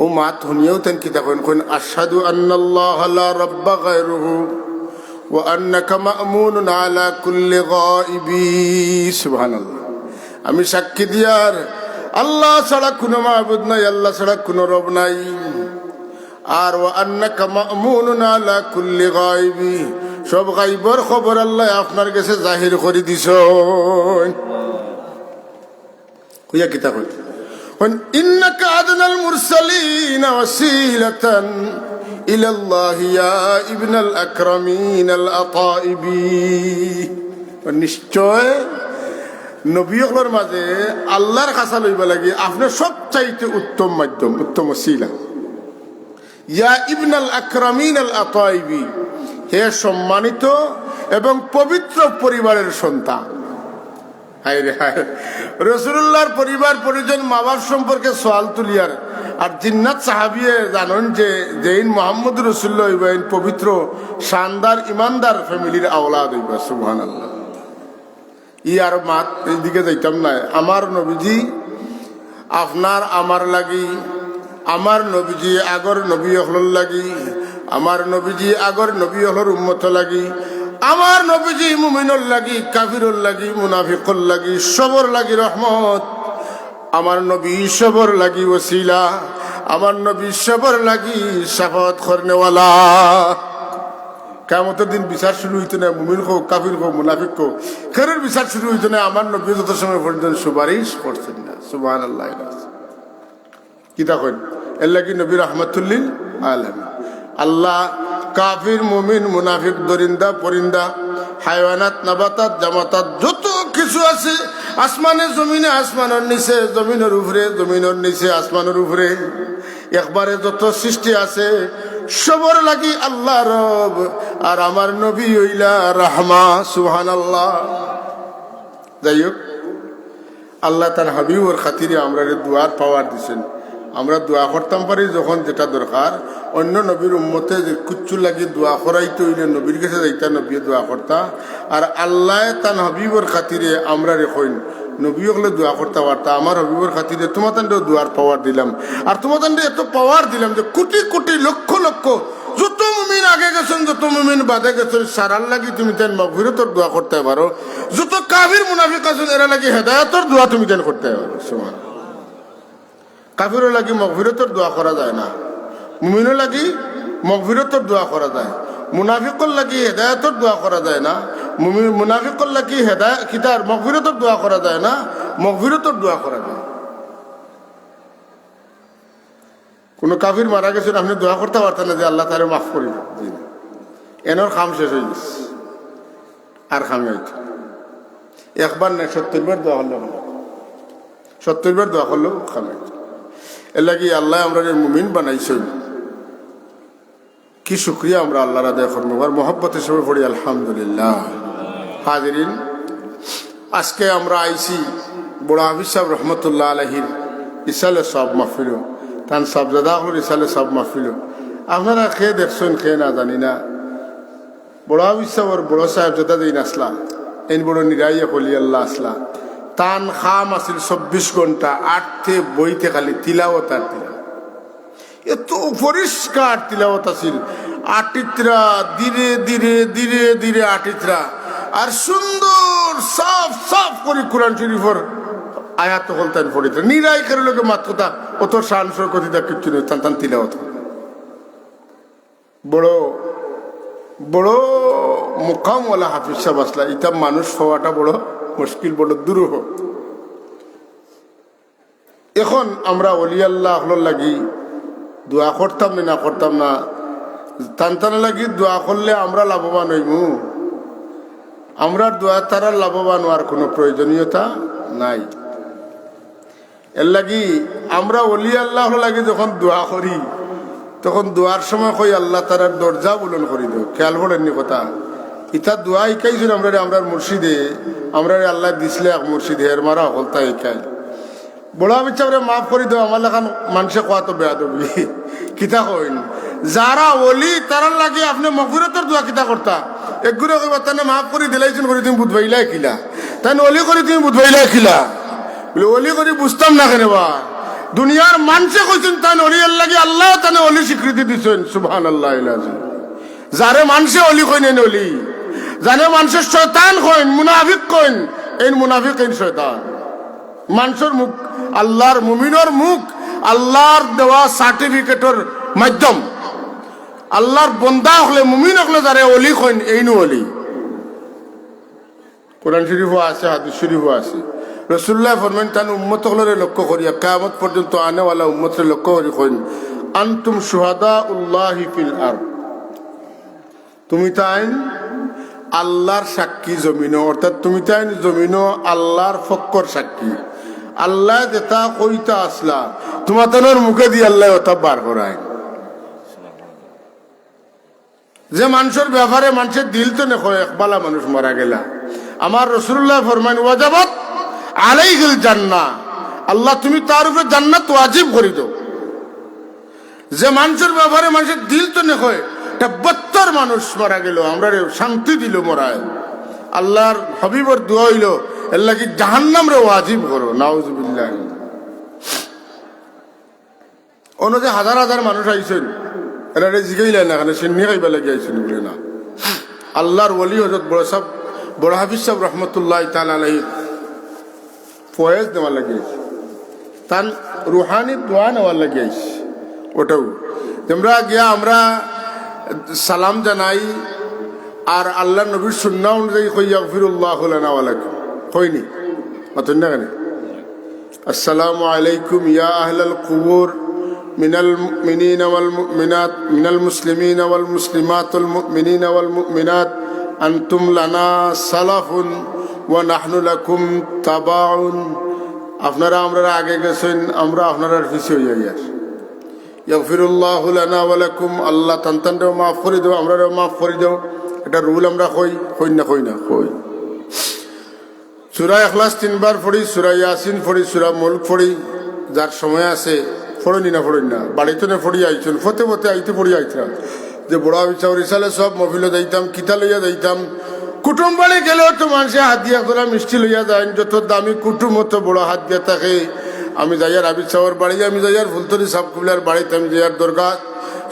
ও মা শুনিয়াও তেন কিতা কইন, কইন আশহাদু আন্নাল্লাহ লা রাব্বা গায়রুহু ওয়া আন্নাকা মা'মুনুন আলা কুল্লি গায়বি। সুবহানাল্লাহ। আমি সাক্ষী দিয়ার আল্লাহ ছাড়া কোনো মাবুদ নাই, আল্লাহ ছাড়া কোনো রব নাই। আর ওয়া আন্নাকা মা'মুনুন আলা কুল্লি গায়বি, সব গায়বর খবর আল্লাহ আপনার কাছে জাহির করে দিছ। কইয়া কিতা কই, ইন্নাকা আদনাল মুরসালিন ওয়াসিলাতান ইলাল্লাহ ইয়া ইবনাল আকরামিন আল আতাইবি। নিশ্চয় নবীগুলোর মাঝে আল্লাহর কাছে লইবা লাগি আপনার সবচাইতে উত্তম মাধ্যম, উত্তম ওসিলা। ইয়া ইবনাল আকরামিন আল আতাইবি, হে সম্মানিত এবং পবিত্র পরিবারের সন্তান। হায় রে হায়, রাসূলুল্লাহর পরিবার পরিজন মা বাপ সম্পর্কে সওয়াল তুলিয়ার। আর জিন্নাত সাহাবিয়ে জানেন যে যেইন মুহাম্মদ রাসূলুল্লাহ হইবেন পবিত্র শানদার ইমানদার ফ্যামিলির আওলাদ হইবা। সুবহানাল্লাহ। ই আর মাত এইদিকে যাইতাম না। আমার নবীজি আপনার আমার লাগি, আমার নবীজি আগর নবী হলর লাগি, আমার নবীজি আগর নবী হলর উম্মত লাগি, আমার নবীজি মুমিনুর লাগি, কাফিরুর লাগি, মুনাফিকুর লাগি, সবর লাগি রহমত, আমার নবী সবর লাগি ওসিলা, আমার নবী সবর লাগি শাফাত করনেওয়ালা। কিয়ামতের দিন বিচার শুরু হইতো না, মুমিন হোক কাফির হোক মুনাফিক হোক, কারোর বিচার শুরু হইতো না। আমার নবী যত সময় পর্যন্ত সুপারিশ করছেন না। সুবহানাল্লাহ। কিতা কইন, এর লাগি নবী রাহমাতুল লিল আলামিন। আল্লাহ কাফির মুমিন মুনাফিক দরিন্দা পরিন্দা হায়ওয়ানাত নাবাতাত জামাতাত যত কিছু আছে আসমানে জমিনে আসমানের নিচে জমিনের উপরে জমিনের নিচে আসমানের উপরে একবারে যত সৃষ্টি আছে সবর লাগি আল্লাহ রব আর আমার নবী হইলা রাহমা সুবহানাল্লাহ। যাই হোক আল্লাহ তার হাবিবর খাতিরে আমরা দুয়ার পাওয়ার দিছেন। আমরা দোয়া করতাম পারি যখন যেটা দরকার। অন্য নবীর উম্মতে যে কুচ্ছু লাগি দোয়া করাইতে হইলে নবীর কাছে যাইতা, নবী দোয়া করতা। আর আল্লাহ তার হাবিবর খাতিরে আমরা রেখইন নবী হলে দোয়া করতে পারতা। আমার হাবিবর খাতিরে তোমার তান্ডেও দোয়ার পাওয়ার দিলাম। আর তোমার তান্ডে এত পাওয়ার দিলাম যে কোটি কোটি লক্ষ লক্ষ যত মুমিন আগে গেছেন যত মুমিন বাদে গেছেন সারার লাগি তুমি তেন মাগফিরাতের দোয়া করতে পারো। যত কাফির মুনাফিক আছেন এরা লাগি হেদায়েতের দোয়া তুমি তেন করতে পারো। সুবহান। কাফিরও লাগি মাগফিরাতের দোয়া করা যায় না, মুমিনও লাগি মাগফিরাতের দোয়া করা যায়। মুনাফিকর লাগি হেদায়েতের দোয়া করা যায় না, মুনাফিকর লাগি হেদায়েত কিতার মাগফিরাতের দোয়া করা যায় না, মাগফিরাতের দোয়া করা যায়। কোন কাফির মারা গেছেন আপনি দোয়া করতে পারতেন না যে আল্লাহ তারে মাফ করি দিন, এনর খাম শেষ হয়ে গেছে আর খামে হইতো একবার না 70 বার দোয়া করলো, 70 বার দোয়া করলো খামে। এর লাগি আল্লাহ আমরা মুমিন বানাইছেন, কি শুক্রিয়া আমরা আল্লাহর আদায় করবো। আর মহব্বত হিসেবে পড়ি আলহামদুলিল্লাহ। হাজিরিন, আজকে আমরা আইছি বড় হাফিজ সাহেব রহমতুল্লাহ আলাইহির ইসালে সব মাহফিল, তান সাবজাদা হল ইসালে সব মাহফিল। আপনারা খেয়ে দেখছেন খেয়ে না জানি না। বড় হাফিজ সাহেবর বড় সাহেব যেটা দিন আসলা এন বড় নিরাইয়া কলি আল্লাহ আসলা, তান খাম আছিল 24 ঘন্টা আটতে বইতে খালি তিলাওয়াত আর তিলাওয়াত। এত পরিষ্কার তিলাওয়াত আছিল, আটিত্রা ধীরে ধীরে ধীরে ধীরে আটিত্রা আর সুন্দর সাফ সাফ করে কোরআন শরীফের আয়াত হলতান পড়িত নিরাই করে লোকে মাত কথা অত শান কথা কিচ্ছু নেই, তান তান তিলাওয়াত। বড় বড় মুকামওয়ালা হাফিজ সাহেব আসলা, এটা মানুষ হওয়াটা বড় মুশকিল, বড় দুরূহ। এখন আমরা ওলি আল্লাহ লাগি দোয়া করতাম না করতাম না, তান লাগি দোয়া করলে আমরা লাভবান হইমু। আমরা দোয়া তারা লাভবান হওয়ার কোনো প্রয়োজনীয়তা নাই। এর লাগি আমরা ওলি আল্লাহ লাগি যখন দোয়া করি তখন দোয়ার সময় কই আল্লাহ তারার দরজা বুলন করি দেও। খেয়াল করেননি কথা, ইটা দোয়া ইকাইছিল আমরা আমরা মুর্শিদে, আমরা আল্লাহ দিসলে এক মুর্শিদে এর মারা হলতা ইকাই বড় বিচ্ছা মাফ করে দেও। আমার লেখান মানুষে কোয়া তো বেয়া দেবি কিতা কইন যারা ওলি তারার লাগে আপনি মগফিরাতের দোয়া কিতা করতা একগুলো কইবা তানে মাফ করে দিলাইছেন করে তুমি বুধবাইলাই খিলা, তাই ওলি করে তুমি বুধবাইলাই খিলা বলে ওলি করে বুঝতাম না কেন বা দুনিয়ার মানুষে কইছেন তাই ওলি লাগে আল্লাহ তানে ওলি স্বীকৃতি দিচ্ছেন। সুবহানাল্লাহ। যারে মানুষে ওলি কইনেন ওলি, জানে মানুষের শয়তান কইন মুনাফিক কইন, এই মুনাফিক এই শয়তান। মানুষের মুখ আল্লাহর মুমিনের মুখ আল্লাহর দেওয়া সার্টিফিকেটের মাধ্যম। আল্লাহর বন্দা হলে মুমিন হলে যারা অলি কইন এই নু অলি। কোরআন শরীফও আছে, হাদিস শরীফও আছে। রাসূলুল্লাহ ফরমান তান উম্মত হলরে লক্ষ্য করিয়া কিয়ামত পর্যন্ত আনেওয়ালা উম্মতের লক্ষ্য করি কইন আনতুম শুহাদাউল্লাহি ফিল আরদ, তুমি তাইন আল্লাহর সাক্ষী জমিন, অর্থাৎ তুমি তাই জমিন আল্লাহর ফক্কর সাক্ষী। আল্লাহ যেটা কইতা আসলা তোমার তানোর মুখে দিয়ে আল্লাহ ওটা বার করায়। যে মানুষের ব্যাপারে মানুষের দিল তো নেখো একবালা মানুষ মারা গেলা, আমার রাসূলুল্লাহ ফরমান ওয়াজাবাত আলাইহিল জান্নাহ, আল্লাহ তুমি তার উপরে জান্নাত ওয়াজিব করে দাও। যে মানুষের ব্যাপারে মানুষের দিল তো নেখো 72 মানুষ মারা গেল, আমরা শান্তি দিল মরায়। আল্লাহর হাবিবর দোয়া হইল আল্লাহ কি জাহান্নাম রে ওয়াজিব করো, নাউজুবিল্লাহ। অন্য যে হাজার হাজার মানুষ আইছেন এরা জিগাইলেন না কেন সিন্নি খাইবা লাগে আইছেন বলে না। আল্লাহর ওলি হযরত বড় হাফিজ সাহেব রহমতুল্লাহ তাআলা আলাইহি ফয়েজ দেওয়ার লাগিয়েছে, তার রুহানি দোয়া নেওয়ার লাগিয়েছে। ওটাও তোমরা গিয়া আমরা সালাম জানাই আর আল্লাহ নবীর সুন্নাহ অনুযায়ী কই ইয়াগফিরুল্লাহু লানা ওয়া লাকুম কইনি মাতুন না কেন আসসালামু আলাইকুম ইয়া আহলাল কুবুর من المؤمنين والمؤمنات من المسلمين والمسلمات والمؤمنين والمؤمنات أنتم لنا سلف ونحن لكم تبع আপনারা আমরা আগে গেছেন আমরা আপনারা পিছে হইয়া যাই ইয়াগফিরুল্লাহু লানা ওয়া লাকুম আল্লাহ তানতানরে মাফ করে দাও আমরাও মাফ করে দাও এটা রুল আমরা কই না সূরা ইখলাস তিনবার পড়ি সূরা ইয়াসিন পড়ি সূরা মুলক পড়ি যার সময় আছে পড়নি না বাড়িতে না পড়ি আইছেন ফতে আইতে পড়ি আইছিলাম যে বড় বিচার ইসালে সব মফিলে যাইতাম কিতা লইয়া যাইতাম কুটুম বাড়ি গেলেও তো মানুষে হাত দিয়া তোলা মিষ্টি লইয়া যায় যত দামি কুটুম অত বড় হাত দিয়া থাকে আমি যাইয়ার আবিদ সাহর বাড়ি আমি যাইয়ার ফুলতলি সাহ কুবলার বাড়িতে আমি যাইয়ার দরগা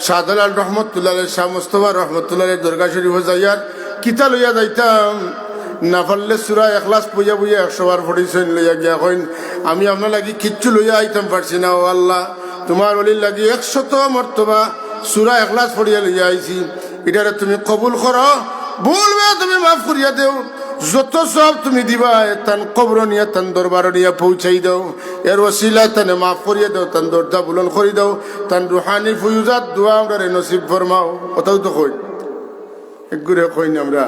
শাহজালাল রহমতুল্লাহ শাহ মুস্তফা রহমতুল্লাহ দরগা শরীফ যাইয়ার কিতা লইয়া যাইতাম না পারলে সূরা ইখলাস বুঝা 100 বার পড়িছেন লইয়া গিয়া কইন আমি আপনার লাগি কিচ্ছু লইয়া আইতাম পারছি না ও আল্লাহ তোমার ওলির লাগি 100 মর্তবা সূরা ইখলাস পড়িয়া লইয়া আইছি এটারে তুমি কবুল করো বলবে তুমি মাফ করিয়া দেও যত সব তুমি দিবা তান কবর নিয়ে তান দরবার নিয়ে পৌঁছাই দাও এর ওসিলা তানে মাফ করিয়া দাও তান দরজা বুলন করি দাও তান রুহানি ফুয়ুজাত দোয়া আমরা নসিব ফরমাও ওটাও তো কই একগুরে কইন আমরা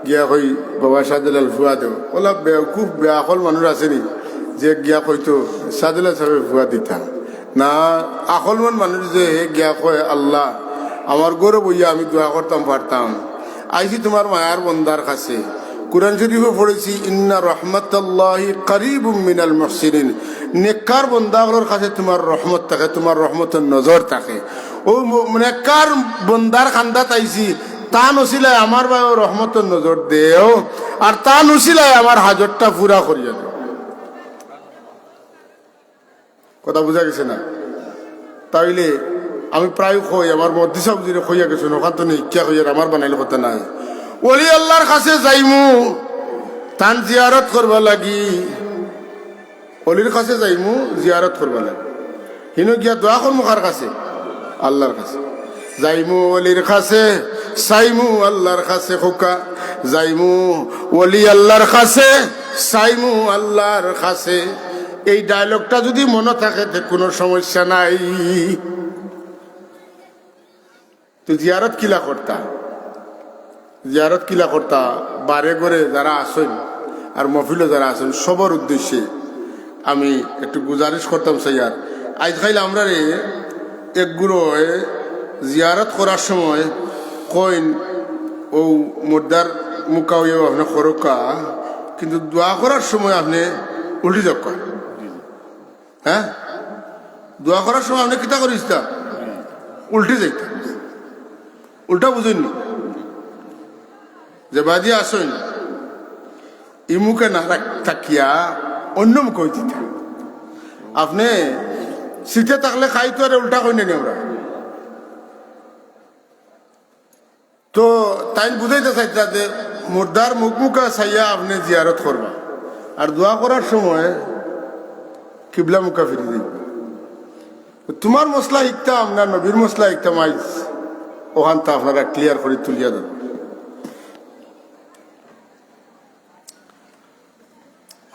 গিয়া কই বাবা শাহজালাল ফুয়া দেও ওলা খুব বেআকল মানুষ আসেনি যে গিয়া কইতো শাহজালাল সাহেব ফুয়া দিতা না আকলমান মানুষ যে গিয়া কয় আল্লাহ আমার গৌরব হইয়া আমি দোয়া করতাম পারতাম আইছি তোমার মায়ার বন্দার কাছে কুরআন শরীফে পড়েছি ইন্না রাহমাতাল্লাহি করিবুম মিনাল মুহসিনিন নেককার বন্দাগুলোর কাছে তোমার রহমত থাকে তোমার রহমতের নজর থাকে ও নেককার বন্দার খান্দাত আইছি তা নসিলায় আমার ভাই রহমতের নজর দেও আর তা নসিলায় আমার হাজতটা পুরা করিয়া দেও কথা বুঝা গেছে না তাইলে আমি প্রায় কই আমার মধ্যে সবজিরে কইয়া গেছো ওখান তো ইচ্ছা কইয়ার আমার বানাইলে কথা নাই ওলি আল্লাহর কাছে যাইমু তান জিয়ারত করবা লাগি অলির কাছে যাইমু জিয়ারত করবা লাগি হিনো গিয়া দোয়া করমু কার কাছে আল্লাহর কাছে যাইমু অলির কাছে সাইমু আল্লাহর কাছে খোকা যাইমু ওলি আল্লাহর কাছে সাইমু আল্লাহর কাছে এই ডায়লগটা যদি মনে থাকে তো কোনো সমস্যা নাই তো জিয়ারত কিলা করতা বারে ঘরে যারা আসেন আর মফিলে যারা আসেন সবার উদ্দেশ্যে আমি একটু গুজারিশ করতাম সাইয়ার আজকাল আমরা রে একগুলো জিয়ারত করার সময় কইন ও মুর্দার মুকাও আপনি খরকা কিন্তু দোয়া করার সময় আপনি উল্টি যাক কয় হ্যাঁ দোয়া করার সময় আপনি কিতা করিস তা উল্টে যাইতা উল্টা বুঝেননি যে বাদি আসেন ই মুখে না থাকিয়া অন্য মুখে হইতে আপনি শীতে থাকলে খাইতো আর উল্টা কই নেই আমরা তো তাই বুঝাইতে চাইতা যে মুর্দার মুখা চাইয়া আপনি জিয়ারত করবা আর দোয়া করার সময় কিবলা মুখা ফিরে দিই তোমার মশলা শিখতাম না নবীর মশলা শিখতাম আইজ ওখান তো আপনারা ক্লিয়ার করে তুলিয়া দেন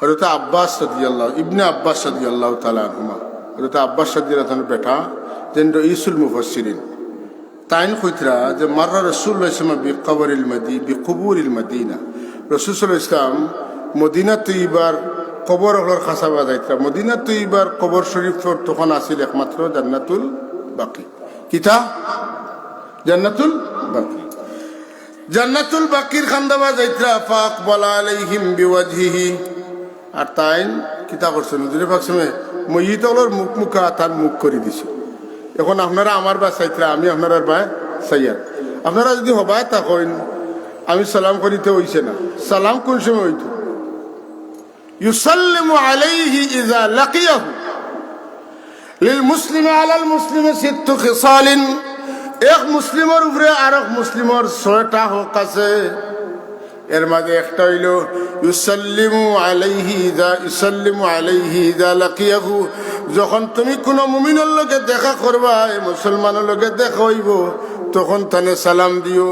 হযরত আব্বাস রাদিয়াল্লাহু ইবনে আব্বাস রাদিয়াল্লাহু তাআলা আনহুমা হযরত আব্বাস রাদিয়াল্লাহু বেটা যেন ইসুল মুফাসসিরিন তাইন কইতরা যে মাররা রাসূলুল্লাহ সাল্লাল্লাহু আলাইহি ওয়াসাল্লাম বিকবরিল বিকুবুরিল মদিনা রাসূল সাল্লাল্লাহু আলাইহি ওয়াসাল্লাম মদিনা তৈয়বার কবর হলর খাসাবা যাইতরা মদিনা তৈয়বার কবর শরীফ তখন আছিল একমাত্র জান্নাতুল বাকি কিতা জান্নাতুল বাকির খান্দাবা যাইতরা ফাকবালা আলাইহিম বিওয়াজহিহি আর তাইন কিতা করছেন হুজুরে পাক সময় মইয়িতলর মুখা তার মুখ করে দিছে এখন আপনারা আমার বা চাইতরা আমি আপনার বা চাইয়ার আপনারা যদি হবায় তা কইন আমি সালাম করিতে হইছে না সালাম কোন সময় হইতো ইউসাল্লিমু আলাইহি ইযা লাকিয়াহু লিল মুসলিমি আলাল মুসলিমি সিত্তু খিসালিন এক মুসলিমের উপরে আর এক মুসলিমের 6টা হক আছে এর মাঝে একটা হইল ইউসাল্লিমু আলাইহি ইযা লাকিয়াহু যখন তুমি কোনো মুমিনের লগে দেখা করবা এই মুসলমানের লগে দেখা হইব তখন তানে সালাম দিও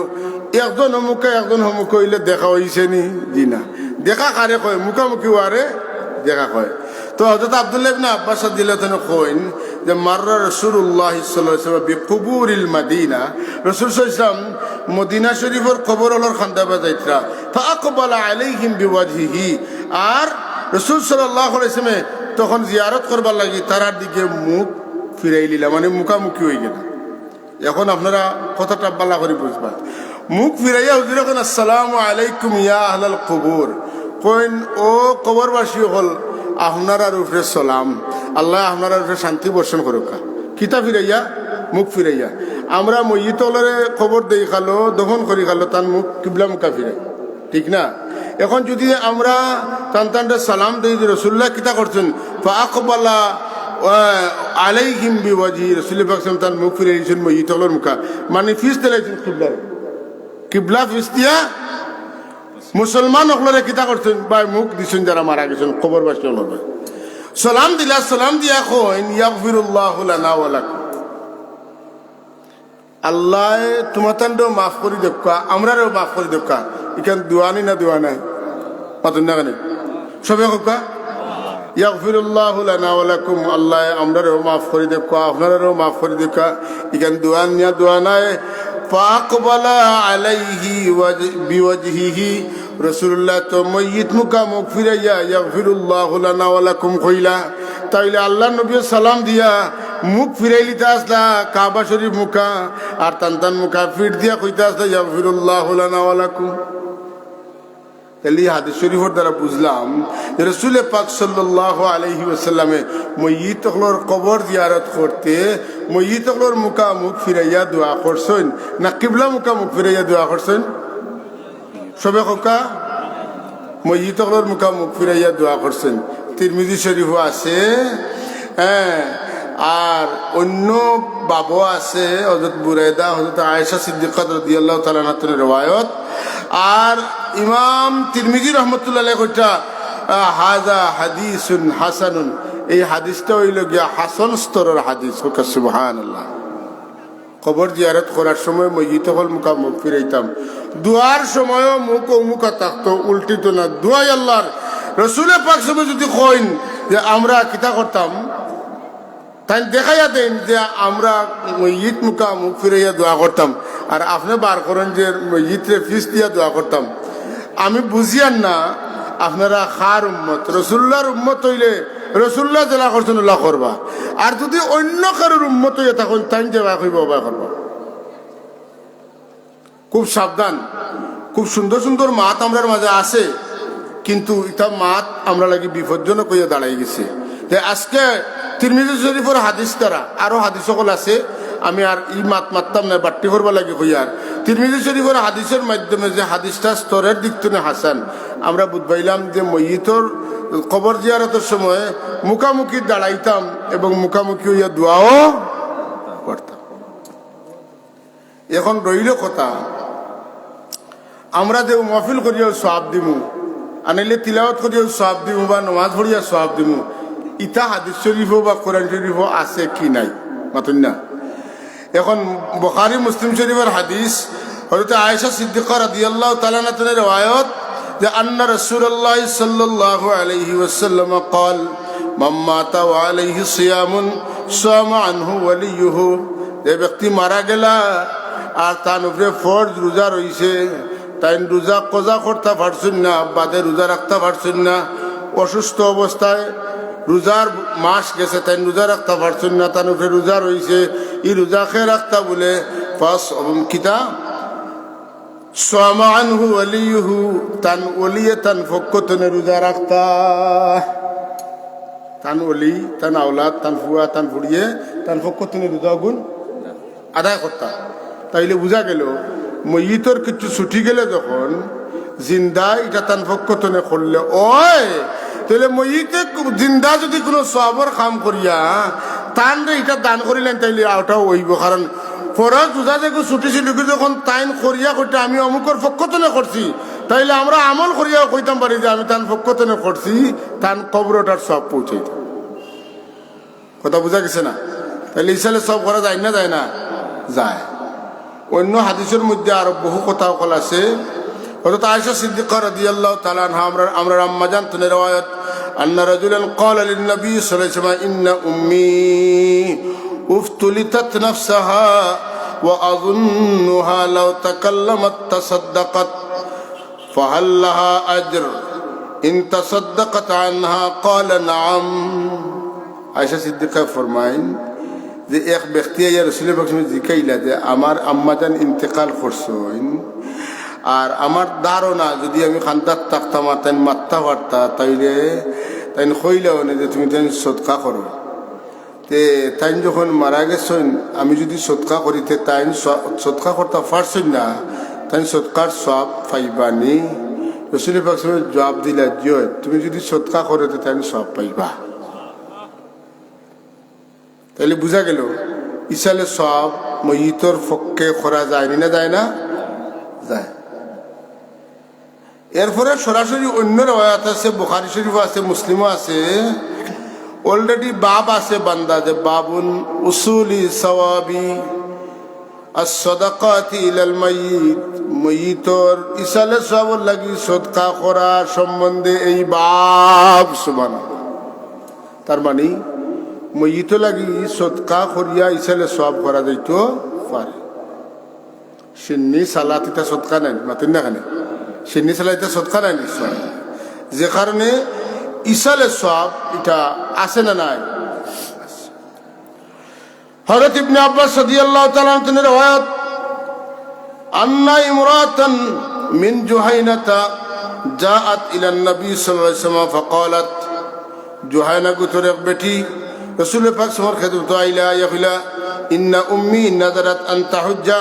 একজন অমুকে একজন অমুক হইলে দেখা হইছে নি জি না দেখা কারে কয় মুখামুখি ওয়ারে দেখা কয় তো হযরত আব্দুল্লাহ ইবনে আব্বাস রাদিয়াল্লাহু তাআলা কইন যে মাররা রাসূলুল্লাহ সাল্লাল্লাহু আলাইহি ওয়াসাল্লাম বিকুবুরিল মদিনা, রাসূল সাল্লাল্লাহু আলাইহি ওয়াসাল্লাম মদিনা শরীফের কবর হলর খান্দা বাজাইতরা, ফাআকবালা আলাইহিম বিওয়াজহিহি, আর রাসূল সাল্লাল্লাহু আলাইহি ওয়াসাল্লাম তখন জিয়ারত করবার লাগি তারার দিকে মুখ ফিরাই লিলা, মানে মুখামুখি হয়ে গেল। এখন আপনারা কথাটা বালা করে বুঝবা, মুখ ফিরাইয়া হুজুর এখন আসসালামু আলাইকুম ইয়া আহলাল কবুর কইন, ও কবরবাসী হল আপনার উপরে সালাম, আল্লাহ আপনার উপরে শান্তি বর্ষণ করুক। কিতা ফিরাইয়া? মুখ ফিরাইয়া। আমরা মইতলরে খবর দেই খালো, দফন করি খালো, তার মুখ কিবলা মুখা ফিরাই, ঠিক না? এখন যদি আমরা টানটানটা সালাম দেই, রাসূলুল্লাহ কিতা করছেন, ফাআকবালা আলাইহিম বিওয়াজহি, রাসূল পাক সাল্লাল্লাহু আলাইহি ওয়াসাল্লাম তার মুখ ফিরাইছেন মইতলর মুখা, মানে ফিস দিলাইছেন কিবলা, কিবলা ফিস দিয়া মুসলমান হলরে কিতা করছেন ভাই মুখ দিছেন, যারা মারা গেছেন কবরবাসী হল সালাম দিলা, সালাম দিয়া কইন ইয়াগফিরুল্লাহু লানা ওয়া লাকুম, আল্লাহ তোমাতানও মাফ করে দেখা, আমরাও মাফ করে দেখা। এখান দোয়ানি না দোয়া নাই পাতুন না কেন সবে হোকা ইয়াগফিরুল্লাহু লানা ওয়া লাকুম, আল্লাহ আমরাও মাফ করে দেখা, আপনারাও মাফ করে দেখা। এখান দোয়ান না দোয়া নাই। ফাকবালা আলাইহি বিওয়াজহিহি, রাসূলুল্লাহ তো মইয়িত মুকা মুখ ফিরাইয়া ইয়াগফিরুল্লাহু লানা ওয়া লাকুম কইলা, তাইলে আল্লাহ নবী সালাম দিয়া মুখ ফিরাইলিতে আসলা কাবা শরীফ মুখা, আর টান মুখা ফিট দিয়া কইতে আসলা ইয়াগফিরুল্লাহু লানা ওয়া লাকুম। তাহলে হাদিস শরীফের দ্বারা বুঝলাম যে রাসূল পাক সাল্লাল্লাহু আলাইহি ওয়াসাল্লামে মইয়িত হলর কবর জিয়ারত করতে মইয়িত হলর মুখা মুখ ফিরাইয়া দোয়া করছেন না কিবলা মুখা মুখ ফিরাইয়া দোয়া করছেন? সবে কোকা মইয়িত হলর মুখা মুখ ফিরাইয়া দোয়া করছেন। তিরমিজি শরীফও আছে, হ্যাঁ, আর অন্য বাবু আছে, হযরত বুরাইদা, হযরত আয়েশা সিদ্দিকা রাদিয়াল্লাহু তাআলা আনহার riwayat। আর ইমাম তিরমিজি রহমতুল্লাহ আলাইহি কইটা হাযা হাদিসুন হাসানুন, এই হাদিসটা হইল গিয়া হাসান স্তরের হাদিস। সুবহানাল্লাহ। কবর জিয়ারত করার সময় মইয়িত হল মুখা মুখ ফিরাইতাম, দুয়ার সময়ও মুখ ও মুখা থাকতো, উল্টিত না। দুয়াই আল্লাহর রাসূল পাক সাল্লাল্লাহু যদি কইন যে আমরা কিতা করতাম, তাই দেখাইয়া দেন যে আমরা মইয়িত মুখা মুখ ফিরাইয়া দোয়া করতাম, আর আপনি বার করেন যে মইয়িতরে ফিস দিয়া দোয়া করতাম। আমি বুঝিয়ান না আপনারা খার উম্মত, রাসূলুল্লাহর উম্মত হইলে রাসূলুল্লাহ যেলা করছেন ওলা করবা, আর যদি অন্য কারোর উম্মত হইয়া তখন তাই যেবা কইবা ওবা করবা। খুব সাবধান। খুব সুন্দর সুন্দর মাত আমরার মাঝে আছে, কিন্তু এটা মাত আমরা লাগি বিপজ্জনক হইয়া দাঁড়াই গেছে। আজকে তিরমিজি শরীফের হাদিস দ্বারা আরো হাদিস সকল আছে, আমি আর ই মাত মারতাম না, বাট্টি করবা লাগে হইয়ার। তিরমিজি শরীফের হাদিসের মাধ্যমে যে হাদিসটা স্তরের দিক থেকে হাসান, আমরা বুঝবাইলাম যে মইয়িতর কবর জিয়ারতের সময় মুখামুখি দাঁড়াইতাম এবং মুখামুখি হইয়া দোয়াও করতাম। এখন রইল কথা, আমরা যে মাহফিল করিয়া সওয়াব দিমু, আনাইলে তিলাওয়াত করিয়া সওয়াব দিমু, বা নামাজ পড়িয়া সওয়াব দিমু, ইতা হাদিস শরীফও বা কোরআন শরীফও আছে কি নাই মাতুন না। এখন বুখারী মুসলিম শরীফের হাদিস, হযরত আয়েশা সিদ্দিকা রাদিয়াল্লাহু তাআলা আনহার riwayat যে আন্না রাসূলুল্লাহ সাল্লাল্লাহু আলাইহি ওয়াসাল্লাম قال মান মাতা ওয়া আলাইহি সিয়ামুন সামা আনহু ওয়ালিয়ুহু, যে ব্যক্তি মারা গেলা আর তার উপরে ফরজ রোজা রইছে, তাই রোজা কজা করতে পারছেন না, বাদে রোজা রাখতে পারছেন না, অসুস্থ অবস্থায় রোজার মাস গেছে, তাই রোজা রাখতে পারছেন না, তার উপরে রোজা রয়েছে, এই রোজা খেয়ে রাখতা বলে কিতা সামা আনহু ওয়ালিয়ুহু, তান ওলিয়ে তান ফক্কতনে রোজা রাখতা, তান ওলি তান আওলাদ তান ফুয়া তান ফুড়িয়ে তান ফক্কতনে রোজা গুণ আদায় করতা। তাইলে বোঝা গেল মইয়িতর কিছু ছুটি গেলে যখন জিন্দা এটা তান ফক্কতনে করলে ওই, তাহলে মইয়িতে জিন্দা যদি কোনো সওয়াবের কাম করিয়া তান রে এটা দান করিলেন, তাইলে ওটাও হইব। কারণ ফরজ রোজা যে ছুটি ছিল, যখন তাইন করিয়া কইটা আমি অমুকর পক্ষতনে করছি, তাইলে আমরা আমল করিয়াও কইতাম পারি যে আমি তান পক্ষতনে করছি, তান কবরটার সব পৌঁছাইতাম। কথা বোঝা গেছে না? তাহলে ইসালে সব করা যায় না, যায় না, যায়। অন্য হাদিসের মধ্যে আরো বহু কথা আছে। হযরত আয়েশা সিদ্দিকা রাদিয়াল্লাহু তাআলা আনহা আমরা আম্মা জান থেকে riwayat أن رجلا قال للنبي صلى الله عليه وسلم إن أمي افتلتت نفسها وأظنها لو تكلمت تصدقت فهل لها أجر إن تصدقت عنها قال نعم আয়েশা সিদ্দিকা ফরমাইন যে এক ব্যক্তি ইয়া রাসূলুল্লাহ সাল্লাল্লাহু আলাইহি ওয়াসাল্লাম জিকাইলা যে আমার আম্মাজান ইন্তেকাল করছেন আর আমার ধারণা যদি আমি খান্দাত থাকতাম আর তাই মাত্তা পারতা তাইলে তাই কইলাও না যে তুমি তাই সদকা করো তে তাই যখন মারা গেছেন আমি যদি সদকা করিতে তাই সদকা করতে পারছেন না তাই সদকার সব পাইবানি রাসূলুল্লাহ সাল্লাল্লাহু আলাইহি ওয়াসাল্লাম জবাব দিলা যে তুমি যদি সদকা করতে তাই সব পাইবা তাহলে বুঝা গেল ইসালে সব মইতর পক্ষে করা যায় না যায় না যায় এরপরে সরাসরি অন্য রওয়ায়াত আছে বুখারী শরীফ আছে মুসলিমও আছে অলরেডি বাব আছে বান্দা যে বাবুন উসুলি সওয়াবি as-sadaqati ilal mayyit মইতর ইসালে সব লাগি সদকা করা সম্বন্ধে এই বাব সুবহানাল্লাহ তার মানে মইত লাগি সদকা করিয়া ইসালে সব করা যাইতো পারে সিন্নি সালাতিটা সদকা নাই মাতেন না কেন সিন্নি সালাতিটা সদকা নাই নিশ্চয় যে কারণে ইসালে সব এটা আসে না নাই হযরত ইবনে আব্বাস রাদিয়াল্লাহু তাআলা আনহু রওয়ায়াত আন্না ইমরাতান মিন জুহাইনাতা জাআত ইলা নবী সাল্লাল্লাহু আলাইহি ওয়াসাল্লাম ফাকালাত জুহাইনা গোত্রের এক বেটি রাসূল পাক সাল্লাল্লাহু আলাইহি ওয়াসাল্লাম আইলা ইয়াফিলা ইন্না উম্মি নাযারাত আন তাহুজ্জা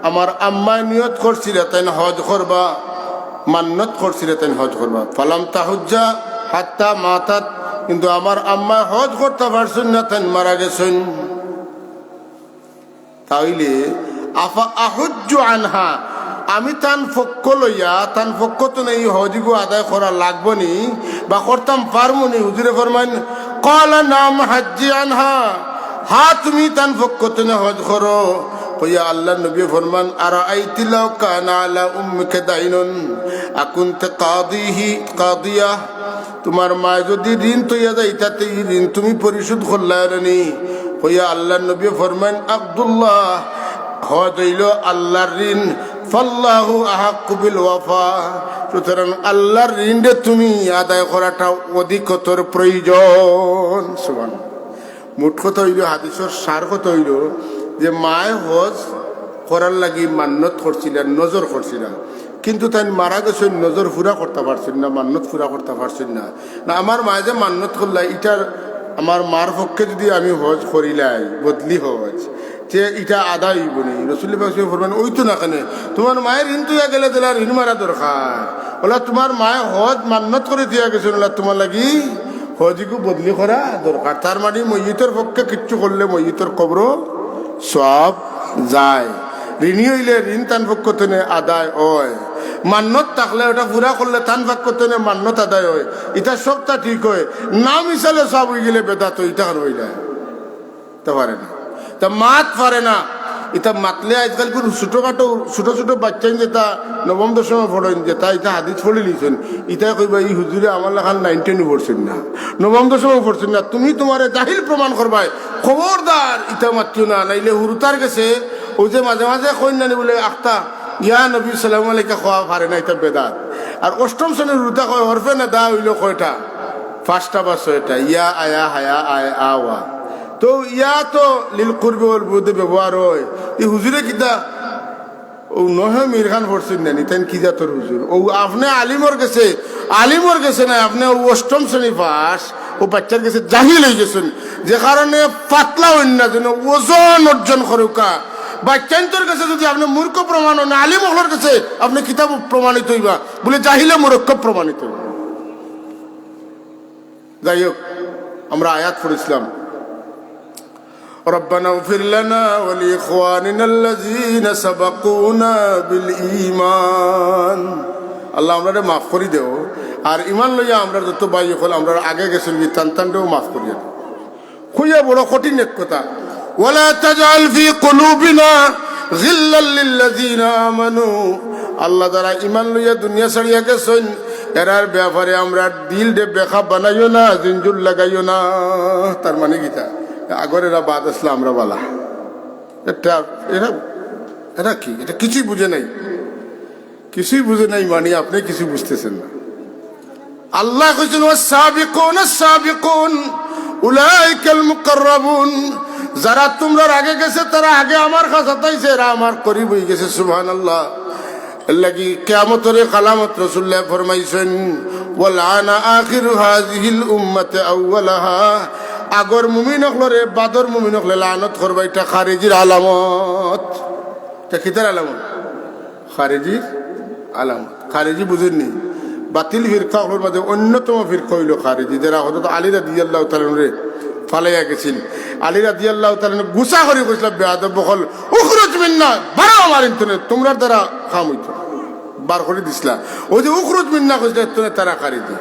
আমার আম্মা নিয়ত করছিল তাই হজ করবা মান্নত করছিল তাই হজ করবা ফালাম তাহুজ্জা হাত্তা মাতাত কিন্তু আমার আম্মা হজ করতে পারছেন না তাই মারা গেছেন তাইলে আফা আহুজ্জু আনহা আমি তান পক্ষ লইয়া তান পক্ষ তো নেই হজগু আদায় করা লাগবো নি বা করতাম পারবো নি হুজুরে ফরমান কলা নাম হাজ্জি আনহা হা তুমি তান পক্ষ তো নে হজ করো কইয়া আল্লাহ নবী ফরমান আর আইতিলাও কানা আলা উম্মিকা দাইনুন আকুনতে কাদিয়া তোমার মা যদি ঋণ তৈয়া যায় তাতে ঋণ তুমি পরিশোধ করলানি কইয়া আল্লাহ নবী ফরমান আব্দুল্লাহ হজ হইল আল্লাহর ঋণ ফাল্লাহু আহাক্কু বিল ওয়াফা সুতরাং আল্লাহর ঋণে তুমি আদায় করাটা অধিকতর প্রয়োজন সুবহানাল্লাহ মোট কথা হইল হাদিসের সার কথা হইল যে মায় হজ করার লাগি মান্নত করছিলেন নজর করছিলেন কিন্তু তাই মারা গেছে নজর পুরা করতে পারছেন না মান্নত পুরা করতে পারছেন না না আমার মায়ে যে মান্নত করলা এটার আমার মার পক্ষে যদি আমি হজ করিলাই বদলি হজ যে এটা আদায় হইব নি রাসূলুল্লাহ সাল্লাল্লাহু আলাইহি ওয়াসাল্লাম ফরমান ওই তো না কেন তোমার মায়ের ঋণ তুইয়া গেলে দিলা ঋণ মারা দরকার ওলা তোমার মায়ে হজ মান্নত করে দিয়া গেছে ওলা তোমার লাগি হজকে বদলি করা দরকার তার মানে মইয়িতের পক্ষে কিচ্ছু করলে মইয়িতের কবর সব যায় ঋণী হইলে ঋণ তান পক্ষ থেকে আদায় হয় মান্নত থাকলে ওটা পুরা করলে তান পক্ষ থেকে মান্নত আদায় হয় এটা সবটা ঠিক হয় নাম হিসাবে সব হয়ে গেলে বেদাত এটা হয়ে যায় তা পারে না তা মাত পারে না এটা মাতলে আজকাল কোন ছোটখাটো ছোট ছোট বাচ্চা যেটা নবম দশমে পড়েন যেটা এটা হাদিস পড়ে নিয়েছেন এটা কইবা এই হুজুরে আমার লেখান 9-10 পড়ছেন না নবম দশমে পড়ছেন না তুমি তোমার জাহিল প্রমাণ করবাই খবরদার এটা মাত্র না নাইলে হুরুতার গেছে ওই যে মাঝে মাঝে কইন না বলে আখতা ইয়া নবী সাল্লাল্লাহু আলাইহি খাওয়া পারে না এটা বেদাত আর অষ্টম শ্রেণীর হুরুতা কয় হরফে না দা হইল কয়টা পাঁচটা বা ছয়টা ইয়া আয়া হায়া আয় আওয়া তো ইয়া তো লিল কুরবে ওয়াল বুদে ব্যবহার হয় এই হুজুরে কিতা ও নহে মীর খান পড়ছেন না নিতেন কি জাতর হুজুর ও আপনি আলিমর গেছে না আপনি অষ্টম শ্রেণী পাস ও বাচ্চার কাছে জাহিল হয়ে গেছেন যে কারণে পাতলা হইন না যেন ওজন অর্জন করুকা বাচ্চান্তর কাছে যদি আপনি মূর্খ প্রমাণ হন আলিম হলোর কাছে আপনি কিতাব প্রমাণিত হইবা বলে জাহিলে মূর্খ প্রমাণিত হইবা যাই হোক আমরা আয়াত পড়েছিলাম ربنا اغفر لنا ولإخواننا الذين سبقونا بالإيمان আল্লাহ আমরা মাফ করে দেও আর ঈমান লইয়া আমরা যত ভাই হল আমরা আগে গেছেন কি তানটাও মাফ করিয়া দেও খুইয়া বড় কঠিন এক কথা ওয়ালা তাজআল ফি কুলুবিনা গিল্লাল লিল্লাযিনা আমানু আল্লাহ যারা ঈমান লইয়া দুনিয়া ছাড়িয়া গেছেন এরার ব্যাপারে আমরা দিল দে বেখা বানাইও না, জিনজুর লাগাইও না। তার মানে গীতা আগর এরা বাদ আসলে আমরা বলা এটা এরা এরা কি, এটা কিছুই বুঝে নাই, কিছুই বুঝে নাই, মানে আপনি কিছু বুঝতেছেন না। আল্লাহ কইছেন ওয়াস-সাবিকুন আস-সাবিকুন উলাইকাল মুকাররাবুন, যারা তোমরা আগে গেছে তারা আগে আমার কাছে তাইছে, এরা আমার করিব হয়ে গেছে। সুবহানাল্লাহ। লাগি কিয়ামতের কালামত রাসূলুল্লাহ ফরমাইছেন ওয়ালানা আখিরু হাযিহিল উম্মতি আউওয়ালাহা, আগর মুমিন হলরে বাদর মুমিন হলে লানত করবা, এটা খারিজির আলামত। এটা কিতার আলামত? খারিজির আলামত। খারিজি বুঝেননি? বাতিল ফিরকা হলোর মধ্যে অন্যতম ফিরকা হইল খারিজি, যারা হযরত আলী রাদিয়াল্লাহু তাআলা রে ফালাইয়া গেছেন। আলী রাদিয়াল্লাহু তাআলা গুসা করে কইছিল বেয়াদব বকল উখরুজ মিন্না, বারো আমার ইন্তনে তোমরা দ্বারা খাম হইত, বার করে দিছিলা। ওই যে উখরুজ মিন্না কইছিল তোনে তারা খারিজি।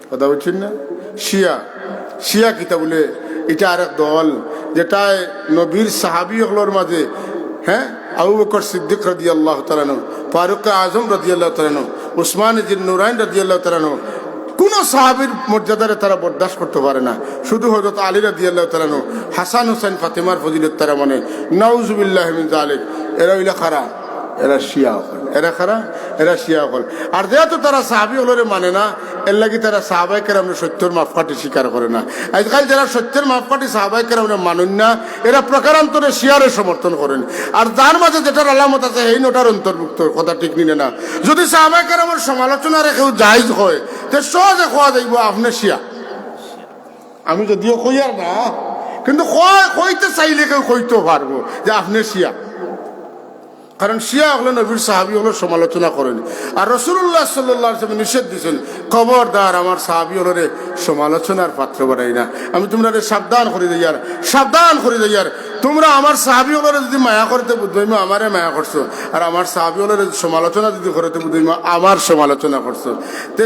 কথা বুঝছেন না? শিয়া, শিয়া কিতা বলে এটা আরেক দল, যেটায় নবীর সাহাবী হলোর মাঝে হ্যাঁ আবু বকর সিদ্দিক রাদিয়াল্লাহু তাআলা আনহু, ফারুক আযম রাদিয়াল্লাহু তাআলা আনহু, উসমান ইবনে নুরাইন রাদিয়াল্লাহু তাআলা আনহু, কোন সাহাবীর মর্যাদারে তারা বরদাস্ত করতে পারে না। শুধু হযরত আলী রাদিয়াল্লাহু তাআলা আনহু, হাসান হুসাইন ফাতেমার ফজিলত তারা মানে নাউজুবিল্লাহি মিন যালিক। এরা হইলা খারা, এরা শিয়া হল, এরা খারা, এরা শিয়া হল। আর যেহেতু তারা সাহাবী হলরে মানে না, এর লাগি তারা সাহাবাই কেরামের সত্যের মাপকাঠি স্বীকার করে না। আজকাল যারা সত্যের মাপকাঠি সাহাবাই কেরামের মানুন না, এরা প্রকারান্তরে শিয়ারে সমর্থন করেন। আর যার মাঝে যেটার আলামত আছে এই নোটার অন্তর্ভুক্ত, কথা ঠিক নিনে না। যদি সাহাবাই কেরামের সমালোচনা রেখেও জায়েজ হয়, তে সহজে খোয়া যাইব আপনি শিয়া। আমি যদিও কই আর না, কিন্তু কইতে চাইলে কেউ কইতেও পারবো যে আপনি শিয়া। কারণ শিয়া হলো নবীর সাহাবী হলো সমালোচনা করেন। আর রাসূলুল্লাহ সাল্লাল্লাহু আলাইহি ওয়াসাল্লাম নিষেধ দিয়েছেন, খবরদার আমার সাহাবী হলরে সমালোচনার পাত্র বানাই না। আমি তোমরা সাবধান করে দিই, আর সাবধান করে দিই, আর তোমরা আমার সাহাবী হলরে যদি মায়া করতে বুঝবো আমারে মায়া করছো, আর আমার সাহাবী হলরে সমালোচনা যদি করতে বুঝবো আমার সমালোচনা করছো। তে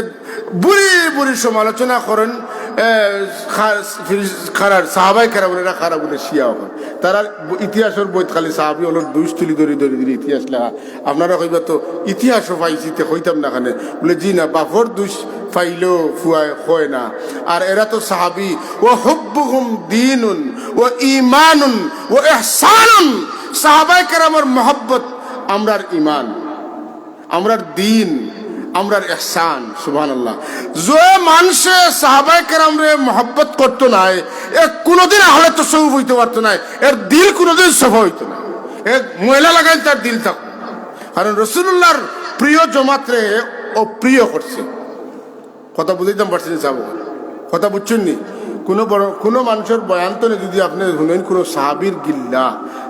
বুড়ি বুড়ি সমালোচনা করেন খারাপ সাহাবাই খারাপ বলে, খারাপ বলে শিয়া হল। তারা ইতিহাসের বই খালি সাহাবী হল দুই তুলি ধরি ধরি ধরি ইতিহাস লেখা। আপনারা কইবা তো ইতিহাসও পাইছি, কইতাম না খানে বলে জি না, বাপর দুষ পাইলেও ফুয়ায় হয় না। আর এরা তো সাহাবী। ও হুব্বুহুম দীনুন ও ঈমানুন ও ইহসানুন, সাহাবায়ে কেরামের মহব্বত আমরার ঈমান, আমরার দ্বীন, আমরার ইহসান। সুবহানাল্লাহ। যে মানুষে সাহাবায়ে কেরামরে মহব্বত করতো না, এ কোনোদিন আহলে তাসাউফ হইতে পারতো না, এর দিল কোনোদিন সফা হইতো না। এক ময়লা লাগাই তার দিল থাকতো, কারণ রাসূলুল্লাহর প্রিয় জমাতরে অপ্রিয় করছে। কথা বুঝাইতাম পারছি না সাহেব? কথা বুঝছেন নি? কোনো মানুষের বয়ান তো যদি আপনি শুনেন কোনো সাহাবীর গিল্লা,